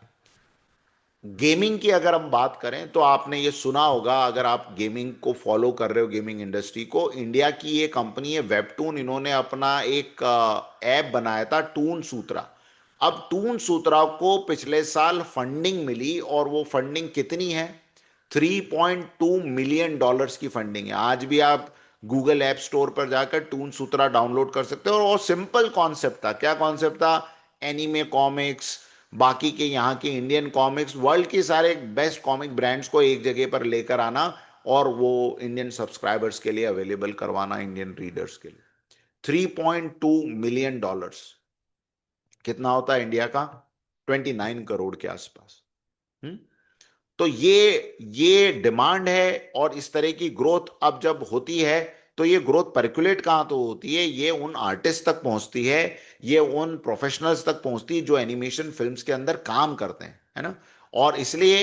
गेमिंग की अगर हम बात करें तो आपने ये सुना होगा, अगर आप गेमिंग को फॉलो कर रहे हो, गेमिंग इंडस्ट्री को, इंडिया की ये कंपनी है वेबटून, इन्होंने अपना एक ऐप बनाया था टून सूत्रा। अब टून सूत्रा को पिछले साल फंडिंग मिली, और वो फंडिंग कितनी है? $3.2 मिलियन की फंडिंग है। आज भी आप गूगल ऐप स्टोर पर जाकर टून सूत्रा डाउनलोड कर सकते हो। और सिंपल कॉन्सेप्ट था। क्या कॉन्सेप्ट था? एनीमे कॉमिक्स, बाकी के यहाँ के इंडियन कॉमिक्स, वर्ल्ड के सारे बेस्ट कॉमिक ब्रांड्स को एक जगह पर लेकर आना, और वो इंडियन सब्सक्राइबर्स के लिए अवेलेबल करवाना, इंडियन रीडर्स के लिए। $3.2 मिलियन कितना होता है इंडिया का? 29 करोड़ के आसपास। हम्म तो ये डिमांड है, और इस तरह की ग्रोथ अब जब होती है तो ये ग्रोथ पर्कुलेट कहां तो होती है? ये उन आर्टिस्ट तक पहुंचती है, ये उन प्रोफेशनल्स तक पहुंचती है जो एनिमेशन फिल्म्स के अंदर काम करते हैं, है ना। और इसलिए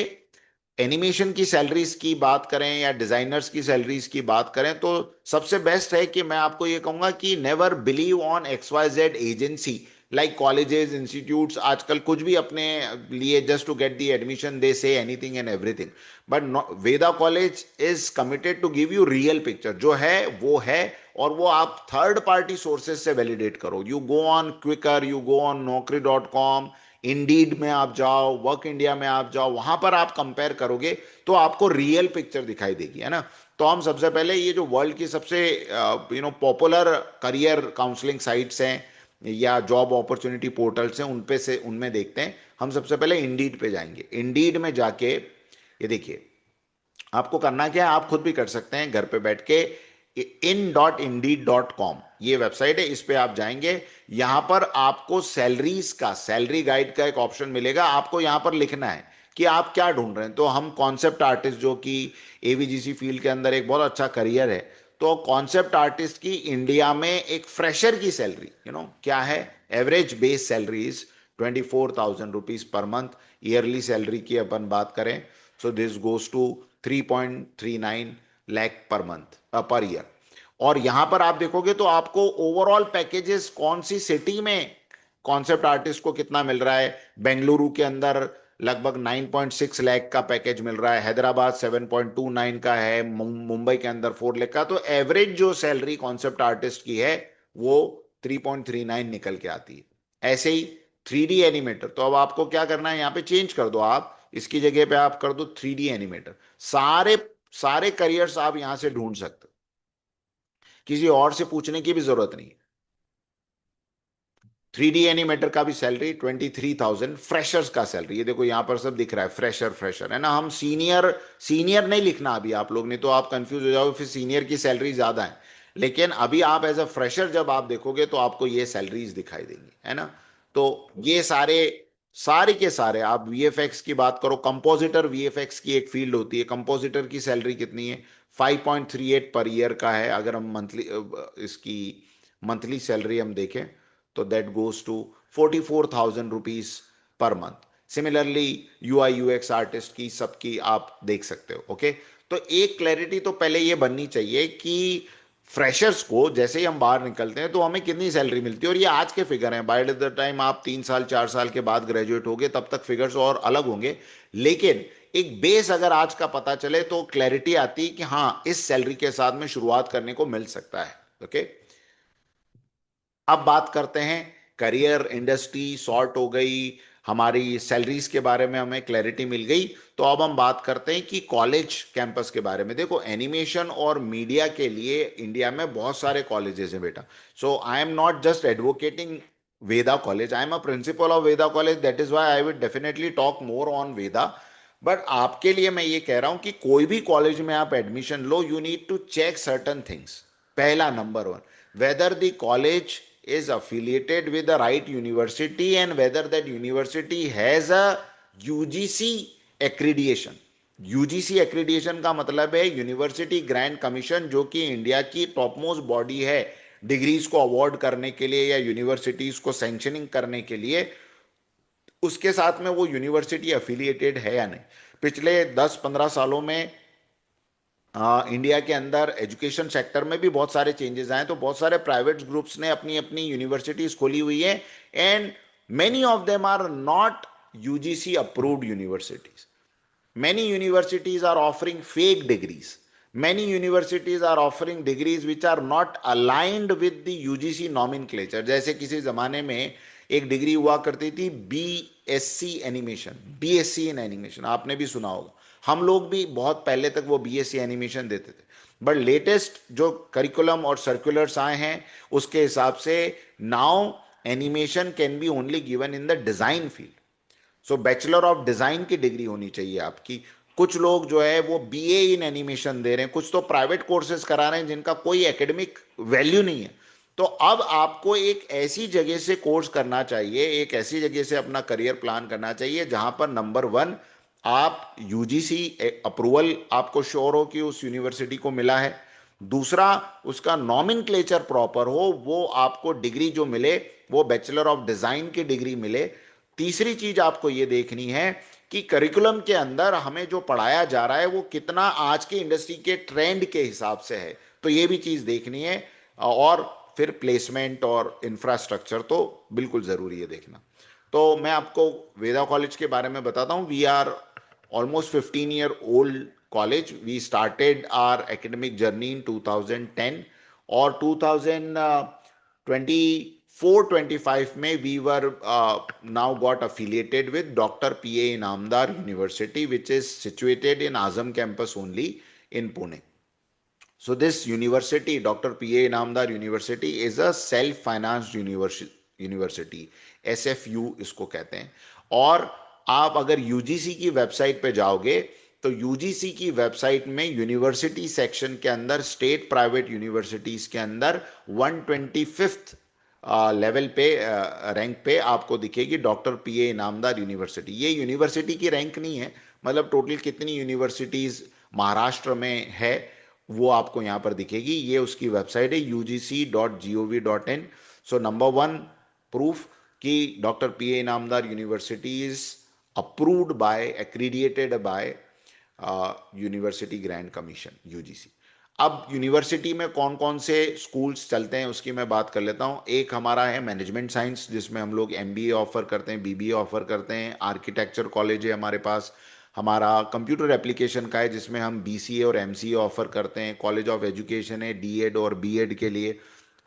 एनिमेशन की सैलरीज की बात करें या डिजाइनर्स की सैलरीज की बात करें तो सबसे बेस्ट है कि मैं आपको ये कहूंगा कि never believe on XYZ agency, like colleges, institutes आजकल कुछ भी अपने लिए just to get the admission they say anything and everything. But Veda college is committed to give you real picture. जो है वो है, और वो आप थर्ड पार्टी सोर्सेज से वैलिडेट करो। You go on Quikr, you go on Naukri.com, Indeed में आप जाओ, वर्क इंडिया में आप जाओ, वहां पर आप कंपेयर करोगे तो आपको रियल पिक्चर दिखाई देगी, है ना। तो हम सबसे पहले ये जो वर्ल्ड की सबसे पॉपुलर करियर काउंसलिंग साइट्स हैं या जॉब अपॉर्चुनिटी पोर्टल्स हैं उन पे से उनमें देखते हैं। हम सबसे पहले इंडीड पे जाएंगे। इंडीड में जाके ये देखिए, आपको करना क्या है, आप खुद भी कर सकते हैं घर पे बैठ के। in.indeed.com ये वेबसाइट है, इस पे आप जाएंगे। यहां पर आपको सैलरीज का, सैलरी गाइड का एक ऑप्शन मिलेगा। आपको यहां पर लिखना है कि आप क्या ढूंढ रहे हैं। तो हम कॉन्सेप्ट आर्टिस्ट, जो कि एवीजीसी फील्ड के अंदर एक बहुत अच्छा करियर है, तो कॉन्सेप्ट आर्टिस्ट की इंडिया में एक फ्रेशर की सैलरी क्या है, average base salary is 24,000 rupees per month. Yearly salary की अपन बात करें, so this goes to 3.39 lakh per month, per year. और यहां पर आप देखोगे तो आपको ओवरऑल पैकेजेस कौन सी सिटी में कॉन्सेप्ट आर्टिस्ट को कितना मिल रहा है। बेंगलुरु के अंदर लगभग 9.6 लाख का पैकेज मिल रहा है, हैदराबाद 7.29 का है, मुंबई के अंदर 4 लाख का। तो एवरेज जो सैलरी कॉन्सेप्ट आर्टिस्ट की है वो 3.39 निकल के आती है। ऐसे ही 3D एनिमेटर, तो अब आपको क्या करना है, यहाँ पे चेंज कर दो, आप इसकी जगह पे आप कर दो 3D एनिमेटर। सारे सारे करियर्स आप यहां से ढूंढ सकते हो, किसी और से पूछने की भी जरूरत नहीं। 3D एनिमेटर का भी सैलरी 23,000, फ्रेशर्स का सैलरी ये देखो यहां पर सब दिख रहा है, फ्रेशर फ्रेशर है ना। हम सीनियर सीनियर नहीं लिखना अभी आप लोग, नहीं तो आप कंफ्यूज हो जाओगे, फिर सीनियर की सैलरी ज्यादा है। लेकिन अभी आप एज अ फ्रेशर जब आप देखोगे तो आपको ये सैलरीज दिखाई देंगी, है ना। तो ये सारे के सारे, आप वीएफएक्स की बात करो, कंपोजिटर वीएफएक्स की एक फील्ड होती है, कंपोजिटर की सैलरी कितनी है, 5.38 पर ईयर का है। अगर हम मंथली इसकी मंथली सैलरी हम देखें तो that goes to 44,000 rupees per month. Similarly UI UX artist की सबकी आप देख सकते हो। ओके, तो एक क्लैरिटी तो पहले ये बननी चाहिए कि फ्रेशर्स को जैसे ही हम बाहर निकलते हैं तो हमें कितनी सैलरी मिलती है। और ये आज के फिगर हैं, बाय द टाइम आप 3 साल 4 साल के बाद ग्रेजुएट होगे तब तक फिगर्स और अलग होंगे। लेकिन एक बेस अगर आज का पता चले तो क्लैरिटी आती है कि हाँ इस सैलरी के साथ में शुरुआत करने को मिल सकता है। ओके, अब बात करते हैं करियर इंडस्ट्री सॉर्ट हो गई, हमारी सैलरीज के बारे में हमें क्लैरिटी मिल गई। तो अब हम बात करते हैं कि कॉलेज कैंपस के बारे में। देखो एनिमेशन और मीडिया के लिए इंडिया में बहुत सारे कॉलेजेस हैं बेटा। So I am not just advocating Veda college, I am a principal of Veda college, that is why I will definitely talk more on Veda. But आपके लिए मैं ये कह रहा हूं कि कोई भी कॉलेज में आप एडमिशन लो, you need to check certain things. पहला, number one, whether the college is affiliated with the right university and whether that university has a UGC accreditation। UGC accreditation का मतलब है यूनिवर्सिटी ग्रांट कमीशन, जो कि India की top most body है degrees को award करने के लिए या यूनिवर्सिटीज को सैंक्शनिंग करने के लिए। उसके साथ में वो यूनिवर्सिटी एफिलिएटेड है या नहीं। पिछले 10-15 सालों में इंडिया के अंदर एजुकेशन सेक्टर में भी बहुत सारे चेंजेस आए। तो बहुत सारे प्राइवेट ग्रुप्स ने अपनी अपनी यूनिवर्सिटीज खोली हुई है and many of them are not UGC approved universities. Many universities are offering fake degrees. Many universities are offering degrees which are not aligned with the UGC nomenclature। जैसे किसी जमाने में एक डिग्री हुआ करती थी BSc animation, BSc in animation, आपने भी सुना होगा। हम लोग भी बहुत पहले तक वो बीएससी एनिमेशन देते थे। बट लेटेस्ट जो करिकुलम और सर्कुलर्स आए हैं उसके हिसाब से now animation can be only given in the design field. So bachelor of design की डिग्री होनी चाहिए आपकी। कुछ लोग जो है वो बीए इन एनिमेशन दे रहे हैं, कुछ तो प्राइवेट कोर्सेज करा रहे हैं जिनका कोई एकेडमिक वैल्यू नहीं है। तो अब आपको एक ऐसी जगह से कोर्स करना चाहिए, एक ऐसी जगह से अपना करियर प्लान करना चाहिए जहां पर नंबर वन, आप यूजीसी अप्रूवल आपको श्योर हो कि उस यूनिवर्सिटी को मिला है। दूसरा, उसका नॉमेनक्लेचर प्रॉपर हो, वो आपको डिग्री जो मिले वो बैचलर ऑफ डिजाइन की डिग्री मिले। तीसरी चीज आपको ये देखनी है कि करिकुलम के अंदर हमें जो पढ़ाया जा रहा है वो कितना आज के इंडस्ट्री के ट्रेंड के हिसाब से है, तो ये भी चीज देखनी है। और फिर प्लेसमेंट और इंफ्रास्ट्रक्चर तो बिल्कुल जरूरी है देखना। तो मैं आपको वेदा कॉलेज के बारे में बताता हूँ। We are almost 15 year old college. We started our academic journey in 2010 और 2024-25 में we were now got affiliated with Dr. P.A. Inamdar University, which is situated in Azam campus only in Pune। So this university, Dr. P.A. Inamdar University, is a self-financed university, SFU इसको कहते हैं। और आप अगर UGC की website पे जाओगे तो यूजीसी की वेबसाइट में यूनिवर्सिटी सेक्शन के अंदर स्टेट प्राइवेट यूनिवर्सिटीज के अंदर 125th लेवल पे रैंक पे आपको दिखेगी डॉक्टर पीए इनामदार यूनिवर्सिटी। ये यूनिवर्सिटी की रैंक नहीं है, मतलब टोटल कितनी यूनिवर्सिटीज महाराष्ट्र में है वो आपको यहाँ पर दिखेगी। ये उसकी वेबसाइट है ugc.gov.in। So number one proof कि doctor P A Inamdar university is approved by accredited by university grand commission UGC. अब यूनिवर्सिटी में कौन कौन से स्कूल्स चलते हैं उसकी मैं बात कर लेता हूँ। एक हमारा है मैनेजमेंट साइंस जिसमें हम लोग एमबीए ऑफर करते हैं, बीबीए ऑफर करते हैं। आर्किटेक्चर कॉलेज है हमारे पास। हमारा कंप्यूटर एप्लीकेशन का है जिसमें हम बीसीए और एमसीए ऑफर करते हैं। कॉलेज ऑफ एजुकेशन है डीएड और बीएड के लिए।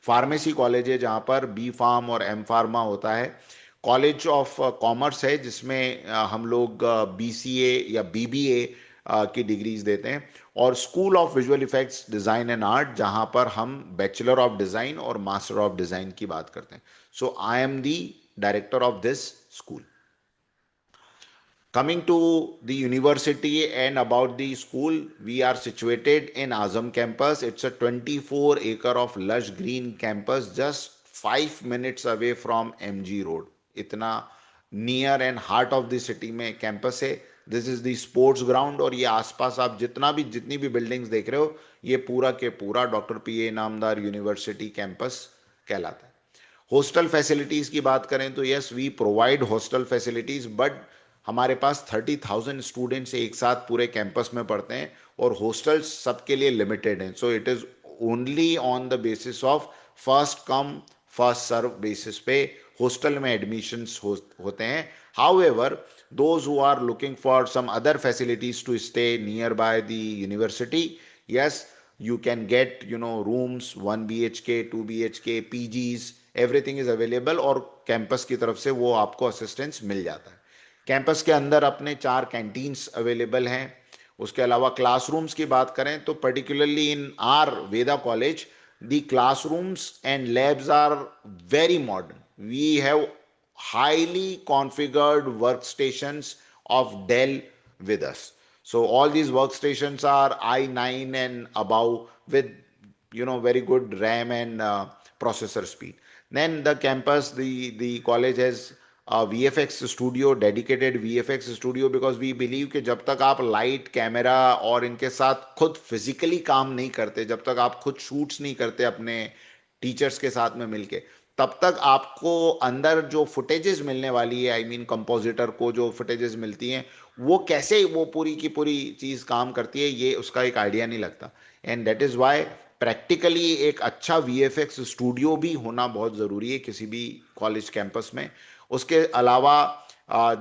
फार्मेसी कॉलेज है जहाँ पर बी फार्म और एम फार्मा होता है। कॉलेज ऑफ कॉमर्स है जिसमें हम लोग बीसीए या बीबीए की डिग्रीज देते हैं। और school of visual effects design and art जहाँ पर हम बैचलर ऑफ डिज़ाइन और मास्टर ऑफ डिज़ाइन की बात करते हैं। So I am the director of this school. Coming to the university and about the school, we are situated in Azam campus. It's a 24-acre of lush green campus, just 5 minutes away from MG Road. इतना near and heart of the city में campus है। This is the sports ground और ये आसपास आप जितनी भी buildings देख रहे हो ये पूरा के पूरा doctor P A Inamdar university campus कहलाता है। हॉस्टल फैसिलिटीज की बात करें तो yes we provide hostel facilities, but हमारे पास 30,000 स्टूडेंट्स एक साथ पूरे कैंपस में पढ़ते हैं और हॉस्टल्स सबके लिए लिमिटेड हैं। So it is only on the basis of first come first serve basis पे हॉस्टल में एडमिशंस होते हैं। However those who are looking for some other facilities to stay nearby the university, yes you can get rooms 1 BHK 2 BHK PGs, everything is available और campus की तरफ से वो आपको असिस्टेंस मिल जाता है। कैंपस के अंदर अपने 4 कैंटीन्स अवेलेबल हैं। उसके अलावा क्लासरूम्स की बात करें तो particularly in our Veda college the classrooms and labs are very modern. We have highly configured workstations of Dell with us. So all these workstations are i9 and above with very good RAM and processor speed. Then the campus, the college has a VFX studio, dedicated VFX studio, because we believe कि जब तक आप light camera और इनके साथ खुद physically काम नहीं करते, जब तक आप खुद शूट्स नहीं करते अपने टीचर्स के साथ में मिलके, तब तक आपको अंदर जो फुटेजेस मिलने वाली है, आई मीन कंपोजिटर को जो फुटेजेस मिलती हैं वो कैसे वो पूरी की पूरी चीज़ काम करती है ये उसका एक आइडिया नहीं लगता। And that is why practically एक अच्छा वीएफएक्स स्टूडियो भी होना बहुत ज़रूरी है किसी भी कॉलेज कैंपस में। उसके अलावा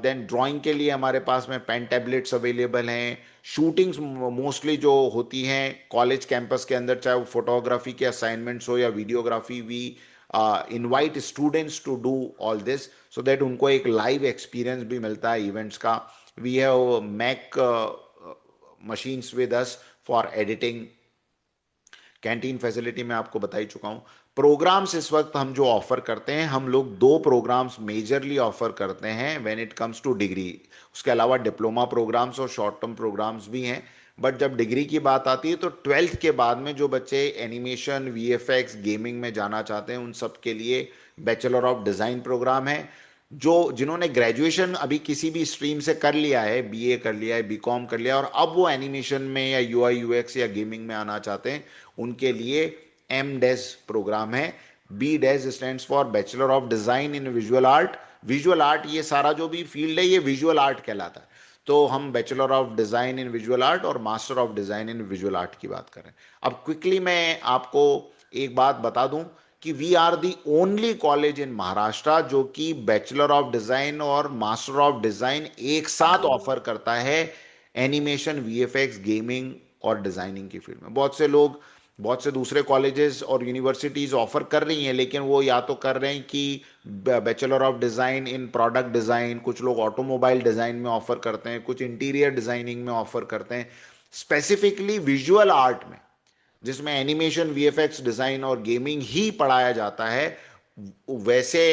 देन ड्राइंग के लिए हमारे पास में पेन टैबलेट्स अवेलेबल हैं। शूटिंग्स मोस्टली जो होती हैं कॉलेज कैंपस के अंदर, चाहे वो फोटोग्राफी के असाइनमेंट्स हो या videography, we invite students to do all this so that उनको एक लाइव एक्सपीरियंस भी मिलता है इवेंट्स का। We have Mac machines with us for editing. Canteen facility मैं आपको बता ही चुका हूँ। प्रोग्राम्स इस वक्त हम जो ऑफर करते हैं, हम लोग 2 प्रोग्राम्स मेजरली ऑफर करते हैं when it comes two degree. उसके अलावा डिप्लोमा प्रोग्राम्स और शॉर्ट टर्म प्रोग्राम्स भी हैं। बट जब डिग्री की बात आती है तो 12th के बाद में जो बच्चे एनिमेशन, वीएफएक्स, गेमिंग में जाना चाहते हैं उन सब के लिए बैचलर ऑफ डिज़ाइन प्रोग्राम है। जो जिन्होंने ग्रेजुएशन अभी किसी भी स्ट्रीम से कर लिया है, बीए कर लिया है, बीकॉम कर लिया और अब वो एनिमेशन में या यूआई यूएक्स या गेमिंग में आना चाहते हैं, उनके लिए एम डेज प्रोग्राम है। Be days stands for bachelor of design in visual art. Visual art ये सारा जो भी फील्ड है ये विजुअल आर्ट कहलाता है। तो हम bachelor of design in visual art और master of design in visual art की बात करें। अब क्विकली मैं आपको एक बात बता दूं कि we are the only college in Maharashtra जो कि बैचलर ऑफ डिजाइन और मास्टर ऑफ डिजाइन एक साथ ऑफर करता है एनिमेशन, वीएफएक्स, गेमिंग और डिजाइनिंग की फील्ड में। बहुत से दूसरे कॉलेजेस और यूनिवर्सिटीज ऑफर कर रही हैं, लेकिन वो या तो कर रहे हैं कि bachelor of design in product design, कुछ लोग ऑटोमोबाइल डिजाइन में ऑफर करते हैं, कुछ इंटीरियर डिजाइनिंग में ऑफर करते हैं। स्पेसिफिकली विजुअल आर्ट में जिसमें एनिमेशन, वीएफएक्स, डिजाइन और गेमिंग ही पढ़ाया जाता है, वैसे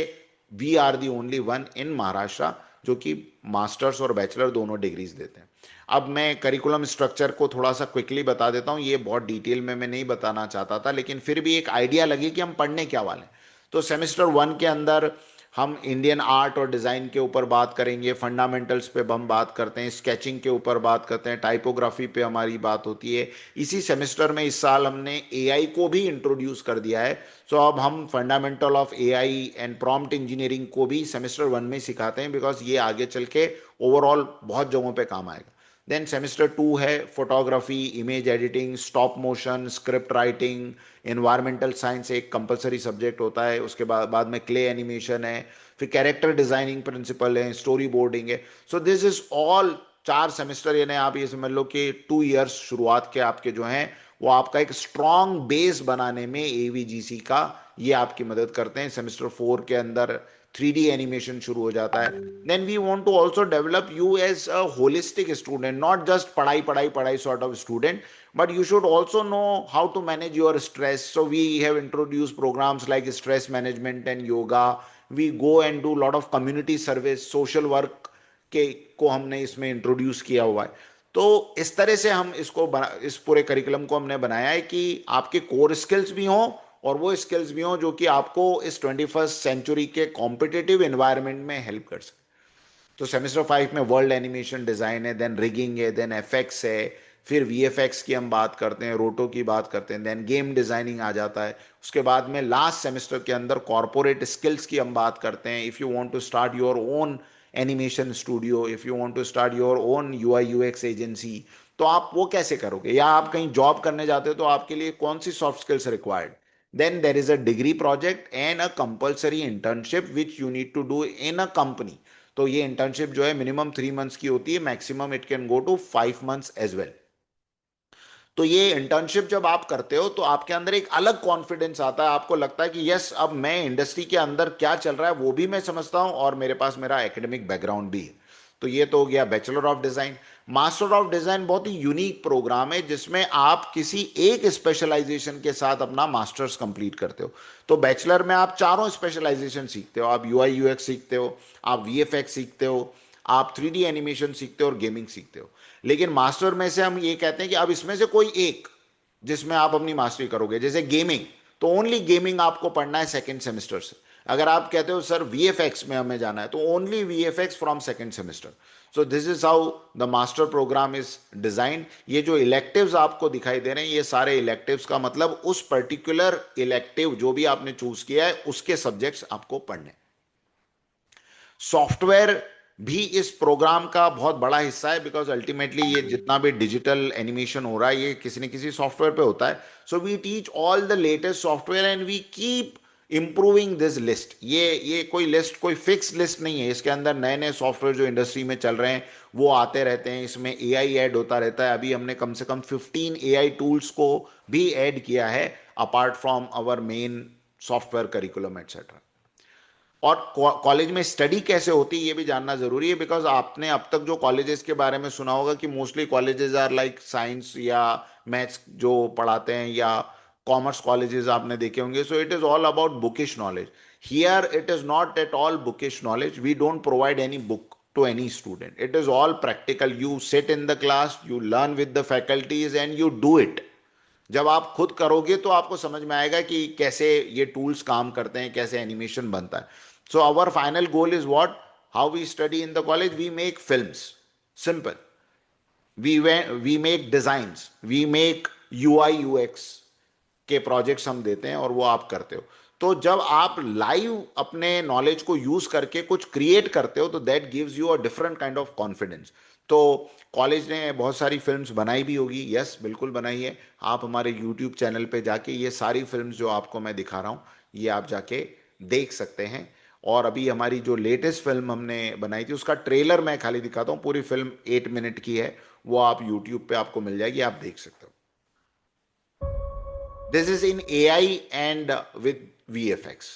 we are the only one in Maharashtra जो कि मास्टर्स और बैचलर दोनों डिग्रीज देते हैं। अब मैं करिकुलम स्ट्रक्चर को थोड़ा सा क्विकली बता देता हूँ, ये बहुत डिटेल में मैं नहीं बताना चाहता था, लेकिन फिर भी एक आइडिया लगे कि हम पढ़ने क्या वाले हैं। तो सेमेस्टर 1 के अंदर हम इंडियन आर्ट और डिज़ाइन के ऊपर बात करेंगे, फंडामेंटल्स पे हम बात करते हैं, स्केचिंग के ऊपर बात करते हैं, टाइपोग्राफी पे हमारी बात होती है। इसी सेमेस्टर में इस साल हमने एआई को भी इंट्रोड्यूस कर दिया है। सो अब हम fundamental of AI and prompt engineering को भी सेमेस्टर 1 में सिखाते हैं, बिकॉज ये आगे चल के ओवरऑल बहुत जगहों पे काम आएगा। देन सेमेस्टर 2 है photography, image editing, stop motion, script writing, environmental science एक कंपलसरी सब्जेक्ट होता है। उसके बाद में क्ले एनिमेशन है, फिर कैरेक्टर डिजाइनिंग प्रिंसिपल है, स्टोरी बोर्डिंग है। सो दिस इज ऑल 4 सेमेस्टर, यानी आप ये समझ लो कि 2 इयर्स शुरुआत के आपके जो हैं वो आपका एक स्ट्रॉन्ग बेस बनाने में एवीजीसी का ये आपकी मदद करते हैं। सेमेस्टर 4 के अंदर 3D एनिमेशन शुरू हो जाता है। Then we want to also develop you as a holistic student, not just पढ़ाई पढ़ाई पढ़ाई sort of student, but you should also know how to manage your stress. So we have introduced programs like stress management and yoga. We go and do a lot of community service, social work के को हमने इसमें introduce किया हुआ है। तो इस तरह से हम इस पूरे करिकुलम को हमने बनाया है कि आपके कोर स्किल्स भी हों और वो स्किल्स भी हों जो कि आपको इस 21st सेंचुरी के कॉम्पिटिटिव एनवायरनमेंट में हेल्प कर सके। तो सेमेस्टर 5 में वर्ल्ड एनिमेशन डिजाइन है, देन रिगिंग है, देन एफएक्स है, फिर वीएफएक्स की हम बात करते हैं, रोटो की बात करते हैं, देन गेम डिजाइनिंग आ जाता है। उसके बाद में लास्ट सेमेस्टर के अंदर कॉर्पोरेट स्किल्स की हम बात करते हैं। If you want to start your own animation studio, if you want to start your own UI UX agency, तो आप वो कैसे करोगे, या आप कहीं जॉब करने जाते हो तो आपके लिए कौन सी soft skills required. Then there is a degree project and a compulsory internship which you need to do in a company. तो ये इंटर्नशिप जो है मिनिमम 3 मंथ्स की होती है, maximum it can go to 5 months as well. तो ये internship जब आप करते हो तो आपके अंदर एक अलग कॉन्फिडेंस आता है, आपको लगता है कि यस अब मैं इंडस्ट्री के अंदर क्या चल रहा है वो भी मैं समझता हूं और मेरे पास मेरा एकेडमिक बैकग्राउंड भी है। तो ये तो हो गया bachelor of design. Master of design बहुत ही यूनिक प्रोग्राम है जिसमें आप किसी एक स्पेशलाइजेशन के साथ अपना मास्टर्स कंप्लीट करते हो। तो बैचलर में आप चारों स्पेशलाइजेशन सीखते हो, आप यूआई यूएक्स सीखते हो, आप वीएफएक्स सीखते हो, आप 3D एनिमेशन सीखते हो और गेमिंग सीखते हो। लेकिन मास्टर में से हम ये कहते हैं कि अब इसमें से कोई एक जिसमें आप अपनी मास्टरी करोगे, जैसे गेमिंग, तो ओनली गेमिंग आपको पढ़ना है सेकंड सेमेस्टर से। अगर आप कहते हो सर वीएफएक्स में हमें जाना है तो only VFX from second semester. So this is how the master program is design. ये जो इलेक्टिव्स आपको दिखाई दे रहे हैं ये सारे इलेक्टिव्स का मतलब उस पर्टिकुलर इलेक्टिव जो भी आपने चूज किया है उसके सब्जेक्ट्स आपको पढ़ने। सॉफ्टवेयर भी इस प्रोग्राम का बहुत बड़ा हिस्सा है, बिकॉज अल्टीमेटली ये जितना भी डिजिटल एनिमेशन हो रहा है ये किसी न किसी सॉफ्टवेयर पे होता है। So we teach all the latest software and we keep improving this list. ये कोई लिस्ट कोई फिक्स लिस्ट नहीं है, इसके अंदर नए नए सॉफ्टवेयर जो इंडस्ट्री में चल रहे हैं वो आते रहते हैं, इसमें एआई ऐड होता रहता है। अभी हमने कम से कम 15 एआई टूल्स को भी ऐड किया है apart from our main software curriculum etcetera. और कॉलेज में स्टडी कैसे होती है ये भी जानना जरूरी है, बिकॉज आपने अब तक जो कॉलेजेस के बारे में सुना होगा कि mostly colleges are like science या मैथ्स जो पढ़ाते हैं, या कॉमर्स कॉलेजेस आपने देखे होंगे। So it is all about bookish knowledge. Here it is not at all bookish knowledge, we don't provide any book to any student. It is all practical. You sit in the class, you learn with the faculties and you do it. जब आप खुद करोगे तो आपको समझ में आएगा कि कैसे ये टूल्स काम करते हैं, कैसे एनिमेशन बनता है। So our final goal is what, how we study in the college, we make films, simple. We make designs, we make UI UX के प्रोजेक्ट्स हम देते हैं और वो आप करते हो। तो जब आप लाइव अपने नॉलेज को यूज करके कुछ क्रिएट करते हो तो that gives you a different kind of confidence. तो कॉलेज ने बहुत सारी फिल्म्स बनाई भी होगी, यस बिल्कुल बनाई है। आप हमारे यूट्यूब चैनल पे जाके ये सारी फिल्म्स जो आपको मैं दिखा रहा हूँ ये आप जाके देख सकते हैं। और अभी हमारी जो लेटेस्ट फिल्म हमने बनाई थी उसका ट्रेलर मैं खाली दिखाता हूँ, पूरी फिल्म 8 मिनट की है, वो आप यूट्यूब पे आपको मिल जाएगी, आप देख सकते हो। This is in AI and with VFX,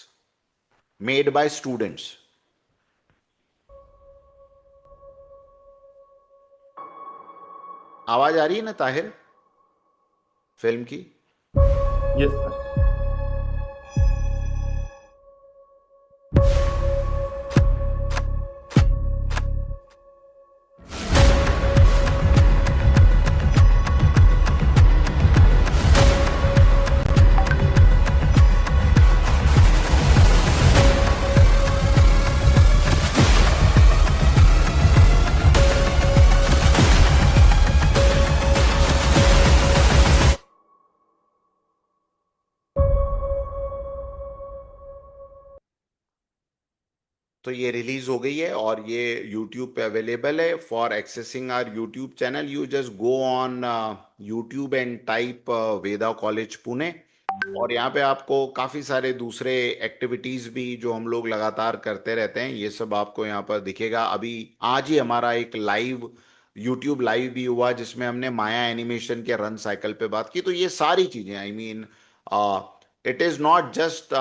made by students. आवाज आ रही है ना ताहिर फिल्म की? Yes, sir. तो ये रिलीज हो गई है और ये YouTube पे अवेलेबल है. For accessing our YouTube channel you just go on YouTube and type Veda college Pune. और यहाँ पे आपको काफी सारे दूसरे एक्टिविटीज भी जो हम लोग लगातार करते रहते हैं, ये सब आपको यहाँ पर दिखेगा. अभी आज ही हमारा एक लाइव यूट्यूब लाइव भी हुआ जिसमें हमने माया एनिमेशन के रन साइकिल पे बात की. तो ये सारी चीजें, I mean, it is not just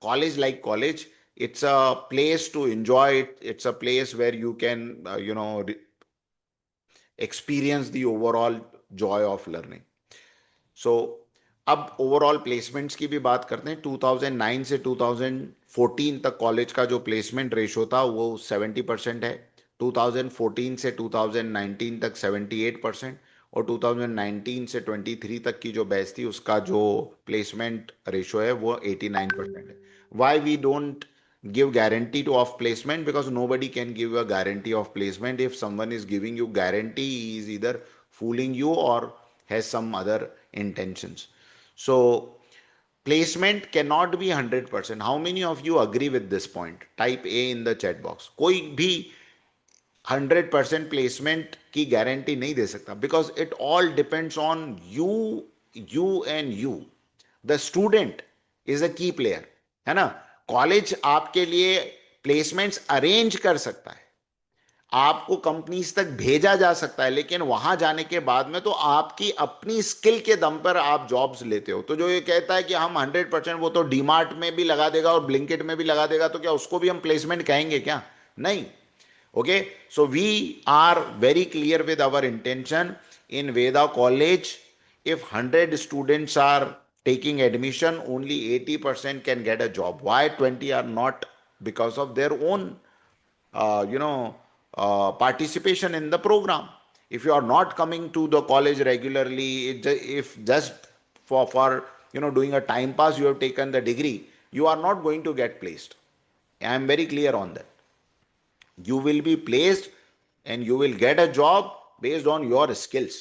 college like college. It's a place to enjoy it. It's a place where you can experience the overall joy of learning. सो अब ओवरऑल प्लेसमेंट्स की भी बात करते हैं. 2009 से 2014 तक कॉलेज का जो प्लेसमेंट रेशो था वो 70% है. 2014 से 2019 तक 78%. और 2019 से 23 तक की जो बैच थी उसका जो प्लेसमेंट रेशो है वो 89% है. Why we don't give guarantee to of placement? Because nobody can give you a guarantee of placement. If someone is giving you guarantee, he is either fooling you or has some other intentions. So placement cannot be 100%. How many of you agree with this point? Type A in the chat box. कोई भी 100% placement की guarantee नहीं दे सकता. Because it all depends on you and you. The student is a की player, है ना. College आपके लिए प्लेसमेंट्स अरेंज कर सकता है, आपको कंपनीज तक भेजा जा सकता है, लेकिन वहां जाने के बाद में तो आपकी अपनी स्किल के दम पर आप जॉब्स लेते हो. तो जो ये कहता है कि हम 100%, वो तो डीमार्ट में भी लगा देगा और ब्लिंकिट में भी लगा देगा, तो क्या उसको भी हम प्लेसमेंट कहेंगे क्या? नहीं. Okay, so we are very clear with our intention. In Veda College, if 100 students are taking admission, only 80% can get a job. Why 20 are not? Because of their own participation in the program. If you are not coming to the college regularly, if just for doing a time pass you have taken the degree, you are not going to get placed. I am very clear on that. You will be placed and you will get a job based on your skills.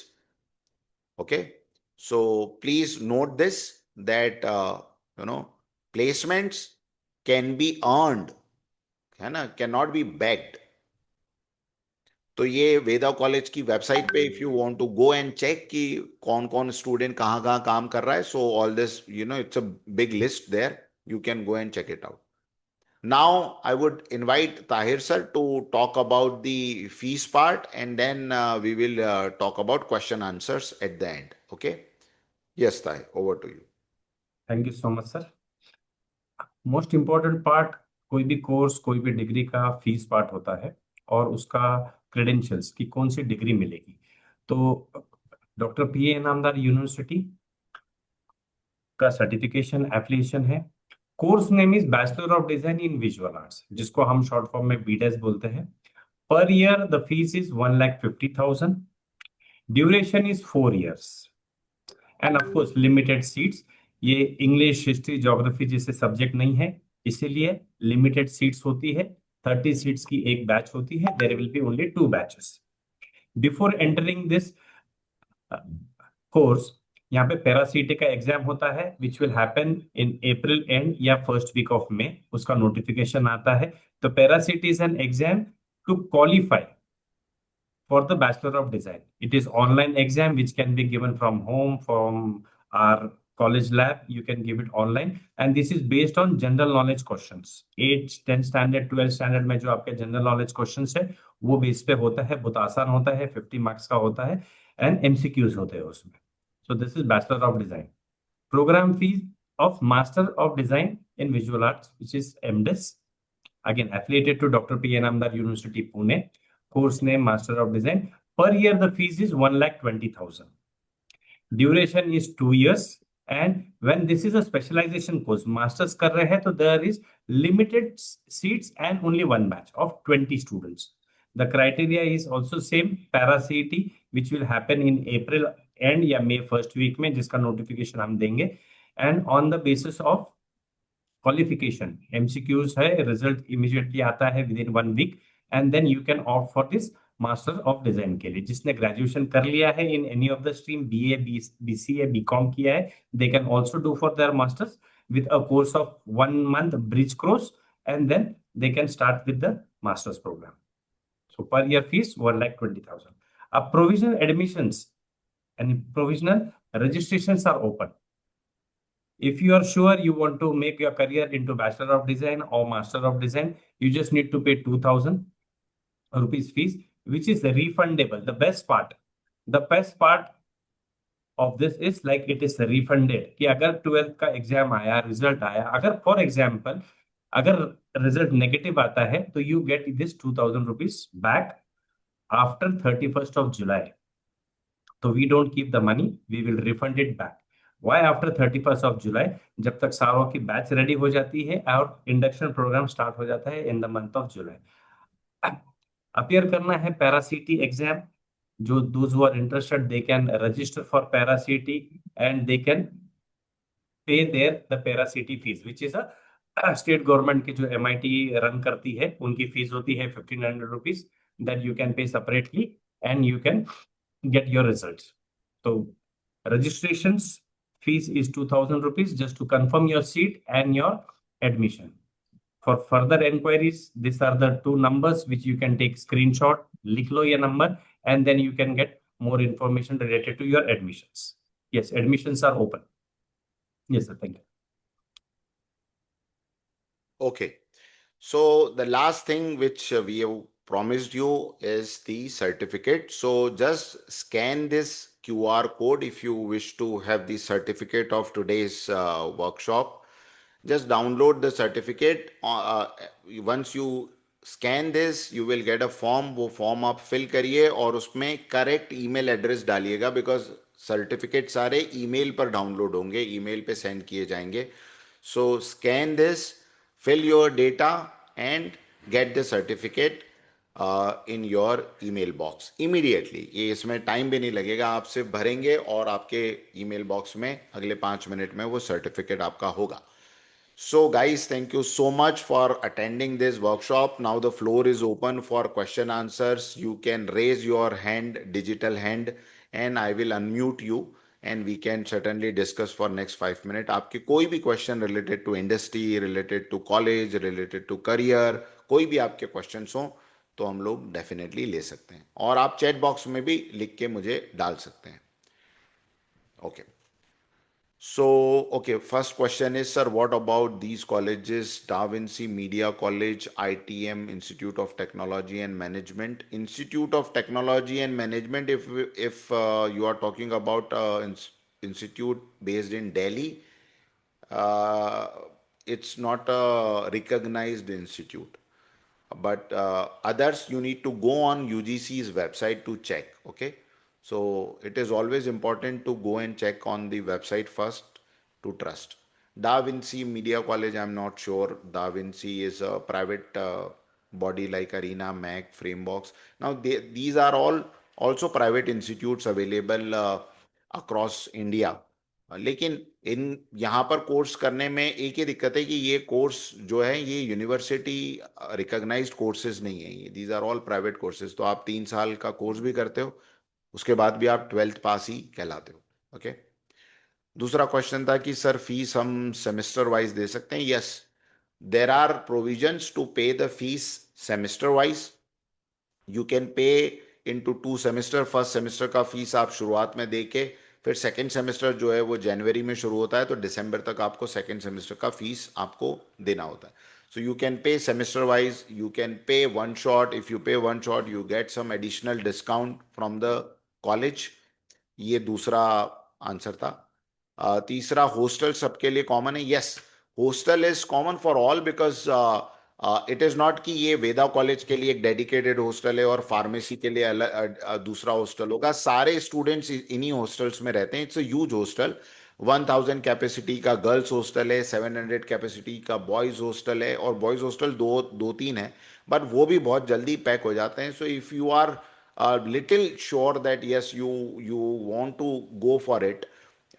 Okay, so please note this, that placements can be earned, है ना, cannot be begged. तो ये Veda college की website पे if you want to go and check कि कौन कौन student कहाँ कहाँ काम कर रहा है, so all this it's a big list there, you can go and check it out. Now I would invite Tahir sir to talk about the fees part, and then we will talk about question answers at the end. Okay? Yes, Tahir, over to you. Thank you so much sir. Most important part कोई भी course, कोई भी degree का fees part होता है और उसका credentials की कौन सी डिग्री मिलेगी. तो doctor P A Inamdar university का सर्टिफिकेशन एप्लीकेशन है. Course name is bachelor of design in visual arts, जिसको हम शॉर्ट फॉर्म में बीडेस बोलते हैं. Per year the fees is 1,50,000. Duration is 4 years end of course limited seats. ये English, history, geography जैसे subject नहीं है, इसीलिए लिमिटेड सीट्स होती है. 30 सीट्स की एक बैच होती है. There will be only 2 batches. Before entering this course, यहाँ पे पैरासीटी का एग्जाम होता है which will happen in April end या फर्स्ट वीक ऑफ मे. उसका नोटिफिकेशन आता है. तो पैरासीटी is an exam to qualify for the Bachelor of Design. It is online exam which can be given from home, from our college lab. You can give it online, and this is based on general knowledge questions. 8th, 10th standard, 12th standard में जो आपके general knowledge questions है वो base पे होता है. बहुत आसान होता है, 50 marks का होता है, and MCQs होते हैं उसमें. So this is Bachelor of Design. Program fees of Master of Design in Visual Arts, which is MDes, again affiliated to Dr. P. Anandar University, Pune. Course name Master of Design. Per year the fees is 1,20,000. Duration is 2 years And when this is a specialization course, masters कर रहे हैं, तो there is limited seats and only one batch of 20 students. The criteria is also same, para CET, which will happen in April end या May first week में, जिसका notification हम देंगे. And on the basis of qualification, MCQs है, result immediately आता है within 1 week, and then you can opt for this master of design के लिए. जिसने ग्रेजुएशन कर लिया है in any of the stream, BA, BCA, BCom किया है, they can also do for their masters with a course of 1 month bridge course, and then they can start with the master's program. So per year fees 1,20,000. Provisional admissions and provisional registrations are open. If you are sure you want to make your career into Bachelor of Design or Master of Design, you just need to pay 2,000 rupees fees, which is refundable. The best part of this is like it is refunded. कि अगर 12th का exam आया, result आया, अगर for example अगर result negative आता है, तो you get this 2,000 rupees back after 31st of July. तो we don't keep the money, we will refund it back. Why after 31st of July? जब तक सारों की बैच रेडी हो जाती है और इंडक्शन प्रोग्राम स्टार्ट हो जाता है in the month of July. Appear करना है पैरा सीटी एग्जाम. जो those who are interested, they can register for para CT and they can pay the para CT fees, which is a state government की जो MIT run करती है, उनकी fees होती है 1,500 रुपीज. दैट यू कैन पे separately and you can get your results. So registrations fees is 2,000 rupees just to confirm your seat and your admission. For further enquiries, these are the two numbers which you can take screenshot, लिख लो ये number, and then you can get more information related to your admissions. Yes, admissions are open. Yes, sir. Thank you. Okay. So the last thing which we have promised you is the certificate. So just scan this QR code if you wish to have the certificate of today's workshop. Just download the certificate. Once you scan this, you will get a form. वो form आप fill करिए और उसमें correct email address डालिएगा, because certificate सारे email पर download होंगे, email पे send किए जाएंगे. So scan this, fill your data and get the certificate in your email box immediately. ये इसमें टाइम भी नहीं लगेगा, आप सिर्फ भरेंगे और आपके email box में अगले 5 मिनट में वो certificate आपका होगा. So guys, thank you so much for attending this workshop. Now the floor is open for question answers. You can raise your hand, digital hand, and I will unmute you and we can certainly discuss for next 5 minutes. आपके कोई भी question related to industry, related to college, related to career, कोई भी आपके questions हो तो हम लोग definitely ले सकते हैं, और आप chat box में भी लिख के मुझे डाल सकते हैं. Okay. So, okay, first question is, sir, what about these colleges, Da Vinci Media College, ITM, Institute of Technology and Management? Institute of Technology and Management, if you are talking about institute based in Delhi, uh, it's not a recognized institute. But others, you need to go on UGC's website to check, okay? So it is always important to go and check on the website first to trust. Da Vinci Media College, I'm not sure. Da Vinci is a private body like Arena, Mac, Framebox. Now these are all also private institutes available across India. लेकिन इन यहाँ पर course करने में एक ही दिक्कत है कि ये कोर्स जो है ये यूनिवर्सिटी रिकॉग्नाइज्ड कोर्सेज नहीं है, ये these are all private courses. तो आप 3 साल का कोर्स भी करते हो, उसके बाद भी आप 12th पास ही कहलाते हो. ओके. दूसरा क्वेश्चन था कि सर फीस हम सेमेस्टर वाइज दे सकते हैं. Yes, there are provisions to pay the fees semester wise. You can pay into 2 semester. First semester का फीस आप शुरुआत में दे के फिर सेकेंड सेमेस्टर जो है वो जनवरी में शुरू होता है, तो दिसंबर तक आपको सेकेंड सेमेस्टर का फीस आपको देना होता है. So you can pay semester wise, you can pay one shot. If you pay one shot you get some additional discount from the college. ये दूसरा आंसर था. तीसरा, हॉस्टल सबके लिए कॉमन है. Yes, hostel is common for all, because it is not कि ये Veda college के लिए एक डेडिकेटेड हॉस्टल है और फार्मेसी के लिए अलग दूसरा हॉस्टल होगा. सारे स्टूडेंट्स इन्हीं हॉस्टल्स में रहते हैं. It's a huge hostel. 1000 capacity का गर्ल्स हॉस्टल है, 700 कैपेसिटी का बॉयज हॉस्टल है, और बॉयज हॉस्टल दो तीन है, बट वो भी बहुत जल्दी पैक हो जाते हैं. So if you are little sure that yes you you want to go for it,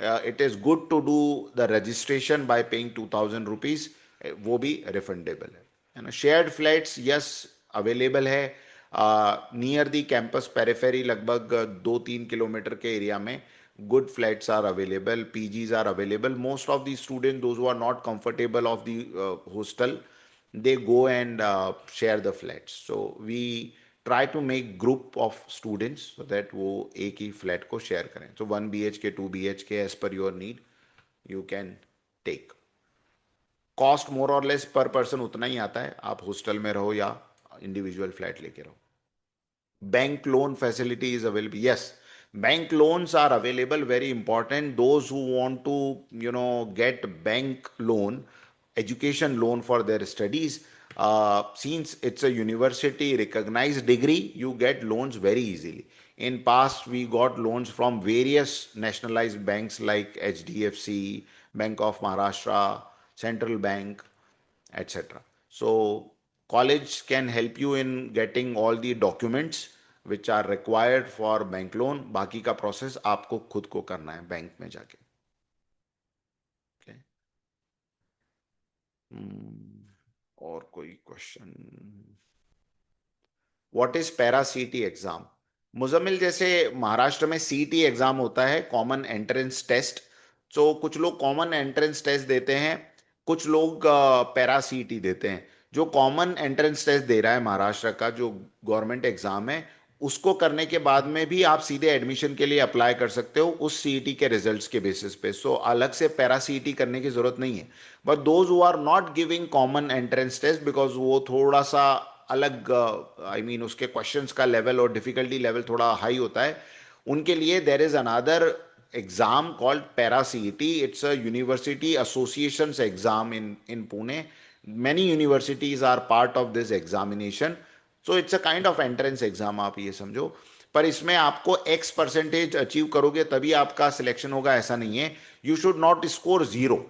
it is good to do the registration by paying 2000 rupees. वो भी रिफंडेबल है ना. शेयर्ड फ्लैट्स यस अवेलेबल है near the campus periphery, लगभग 2-3 kilometre के area में good flats are available, pgs are available. Most of the students, those who are not comfortable of the hostel, they go and share the flats. So we try to make group of students so that वो एक ही flat को share करें. So 1 BHK 2 BHK as per your need you can take. Cost more or less per person उतना ही आता है, आप hostel में रहो या individual flat लेके रहो. Bank loan facility is available. Yes, bank loans are available, very important. Those who want to, get bank loan, education loan for their studies, since it's a university recognized degree, you get loans very easily. In past, we got loans from various nationalized banks like HDFC, Bank of Maharashtra, Central Bank, etc. So college can help you in getting all the documents which are required for bank loan. बाकी का process आपको खुद को करना है bank में जाके. Okay. और कोई क्वेश्चन? व्हाट इज पैरा सीटी एग्जाम? मुजम्मिल, जैसे महाराष्ट्र में सीटी एग्जाम होता है, कॉमन एंट्रेंस टेस्ट. तो कुछ लोग कॉमन एंट्रेंस टेस्ट देते हैं, कुछ लोग पैरा सीटी देते हैं. जो कॉमन एंट्रेंस टेस्ट दे रहा है महाराष्ट्र का जो गवर्नमेंट एग्जाम है, उसको करने के बाद में भी आप सीधे एडमिशन के लिए अप्लाई कर सकते हो उस सीईटी के रिजल्ट्स के बेसिस पे. सो अलग से पैरा सीईटी करने की जरूरत नहीं है. But those who are not giving common entrance test, because वो थोड़ा सा अलग, आई मीन उसके क्वेश्चंस का लेवल और डिफिकल्टी लेवल थोड़ा हाई होता है, उनके लिए there is another exam called para CET. It's a university associations exam in Pune. Many universities are part of this examination. So it's a kind of entrance exam, आप ये समझो. पर इसमें आपको X परसेंटेज अचीव करोगे तभी आपका selection होगा, ऐसा नहीं है. You should not score zero.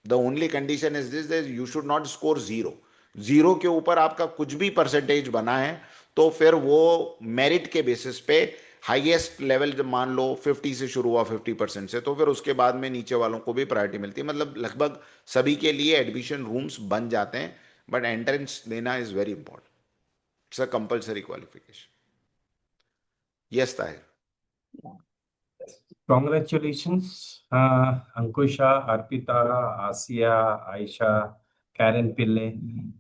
The only condition is this, you should not score zero. Zero के ऊपर आपका कुछ भी परसेंटेज बना है तो फिर वो मेरिट के बेसिस पे हाईएस्ट लेवल जब मान लो 50 से शुरू हुआ, 50% से, तो फिर उसके बाद में नीचे वालों को भी प्रायोरिटी मिलती है. मतलब लगभग सभी के लिए एडमिशन रूम्स बन जाते हैं, बट एंट्रेंस देना is very important. It's a compulsory qualification. Yes Tahir. Congratulations, Ankusha, Arpita, Asia, Aisha, Karen Pille.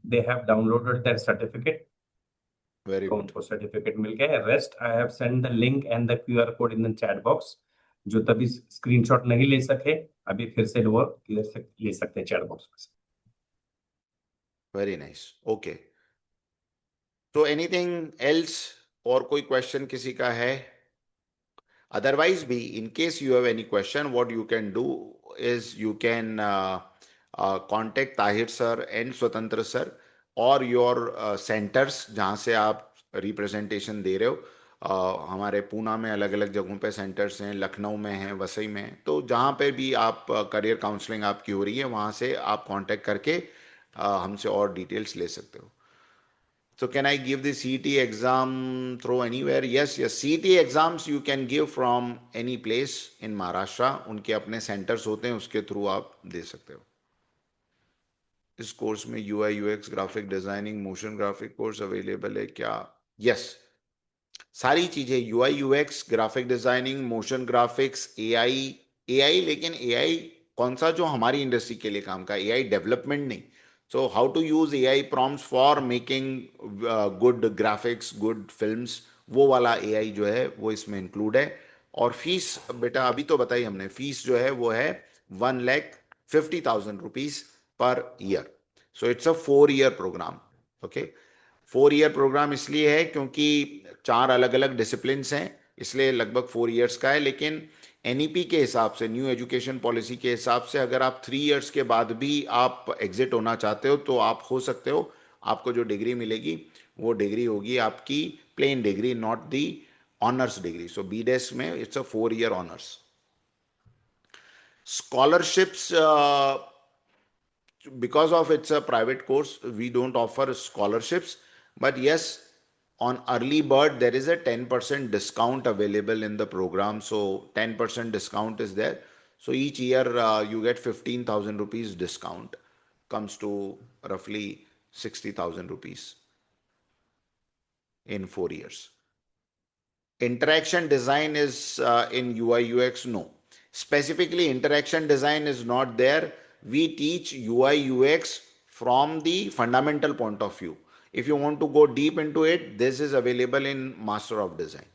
They have downloaded their certificate. Very तो गुड. उनको सर्टिफिकेट मिल गया है. Rest I have send the link and the QR code in the chat box. जो तभी screenshot नहीं ले सके, अभी फिर से वो ले सकते हैं चैट बॉक्स में. Very nice. ओके, तो एनीथिंग एल्स? और कोई क्वेश्चन किसी का है? Otherwise, be in case you have any question, what you can do is you can contact Tahir sir and Swatantra sir or your centers जहाँ से आप रिप्रेजेंटेशन दे रहे हो. हमारे पूना में अलग अलग जगहों पे सेंटर्स हैं, लखनऊ में हैं, वसई में हैं. तो जहाँ पे भी आप करियर काउंसलिंग आपकी हो रही है वहाँ से आप कांटेक्ट करके हमसे और डिटेल्स ले सकते हो. So can I give the CET exam through anywhere? Yes, yes. CET exams you can give from any place in Maharashtra. उनके अपने सेंटर्स होते हैं, उसके थ्रू आप दे सकते हो. इस कोर्स में UI UX graphic designing motion graphic course available है क्या? यस, सारी चीजें UI UX graphic designing motion graphics AI. लेकिन AI कौन सा जो हमारी इंडस्ट्री के लिए काम का, AI डेवलपमेंट नहीं. So how to use AI prompts for making good graphics, good films, वो वाला AI जो है वो इसमें इंक्लूड है. और फीस बेटा अभी तो बताई हमने, फीस जो है वो है 1,50,000 रुपीज पर year. So it's a 4 year program. Okay, 4 year program इसलिए है क्योंकि 4 अलग अलग डिसिप्लिन्स हैं, इसलिए लगभग 4 ईयर्स का है. लेकिन एनईपी के हिसाब से, न्यू एजुकेशन पॉलिसी के हिसाब से, अगर आप 3 ईयर्स के बाद भी आप एग्जिट होना चाहते हो तो आप हो सकते हो. आपको जो डिग्री मिलेगी वो डिग्री होगी आपकी plain degree, not the honours degree. So B Des में it's a 4 year honours. Scholarships, because of it's a private course, we don't offer scholarships. But yes, on early bird, there is a 10% discount available in the program. So 10% discount is there. So each year you get 15,000 rupees discount, comes to roughly 60,000 rupees in 4 years. Interaction design is in UI UX? No. Specifically, interaction design is not there. We teach UI UX from the fundamental point of view. If you want to go deep into it, this is available in Master of Design.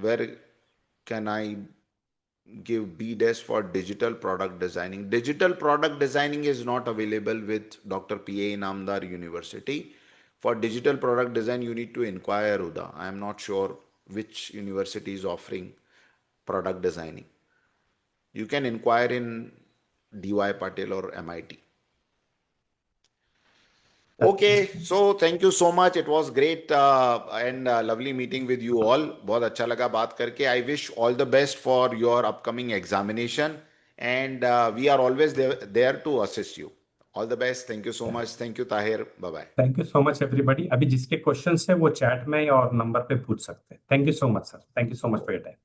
Where can I give BDES for digital product designing? Digital product designing is not available with Dr. P.A. Inamdar University. For digital product design, you need to inquire, Uda. I am not sure which university is offering product designing. You can inquire in DY Patil or MIT. Okay, so thank you so much. It was great and lovely meeting with you all. बहुत अच्छा लगा बात करके. I wish all the best for your upcoming examination, and we are always there to assist you. All the best. Thank you so much. Thank you, Tahir. Bye bye. Thank you so much everybody. अभी जिसके questions है वो chat में और number पे पूछ सकते हैं। Thank you so much sir. Thank you so much for your time.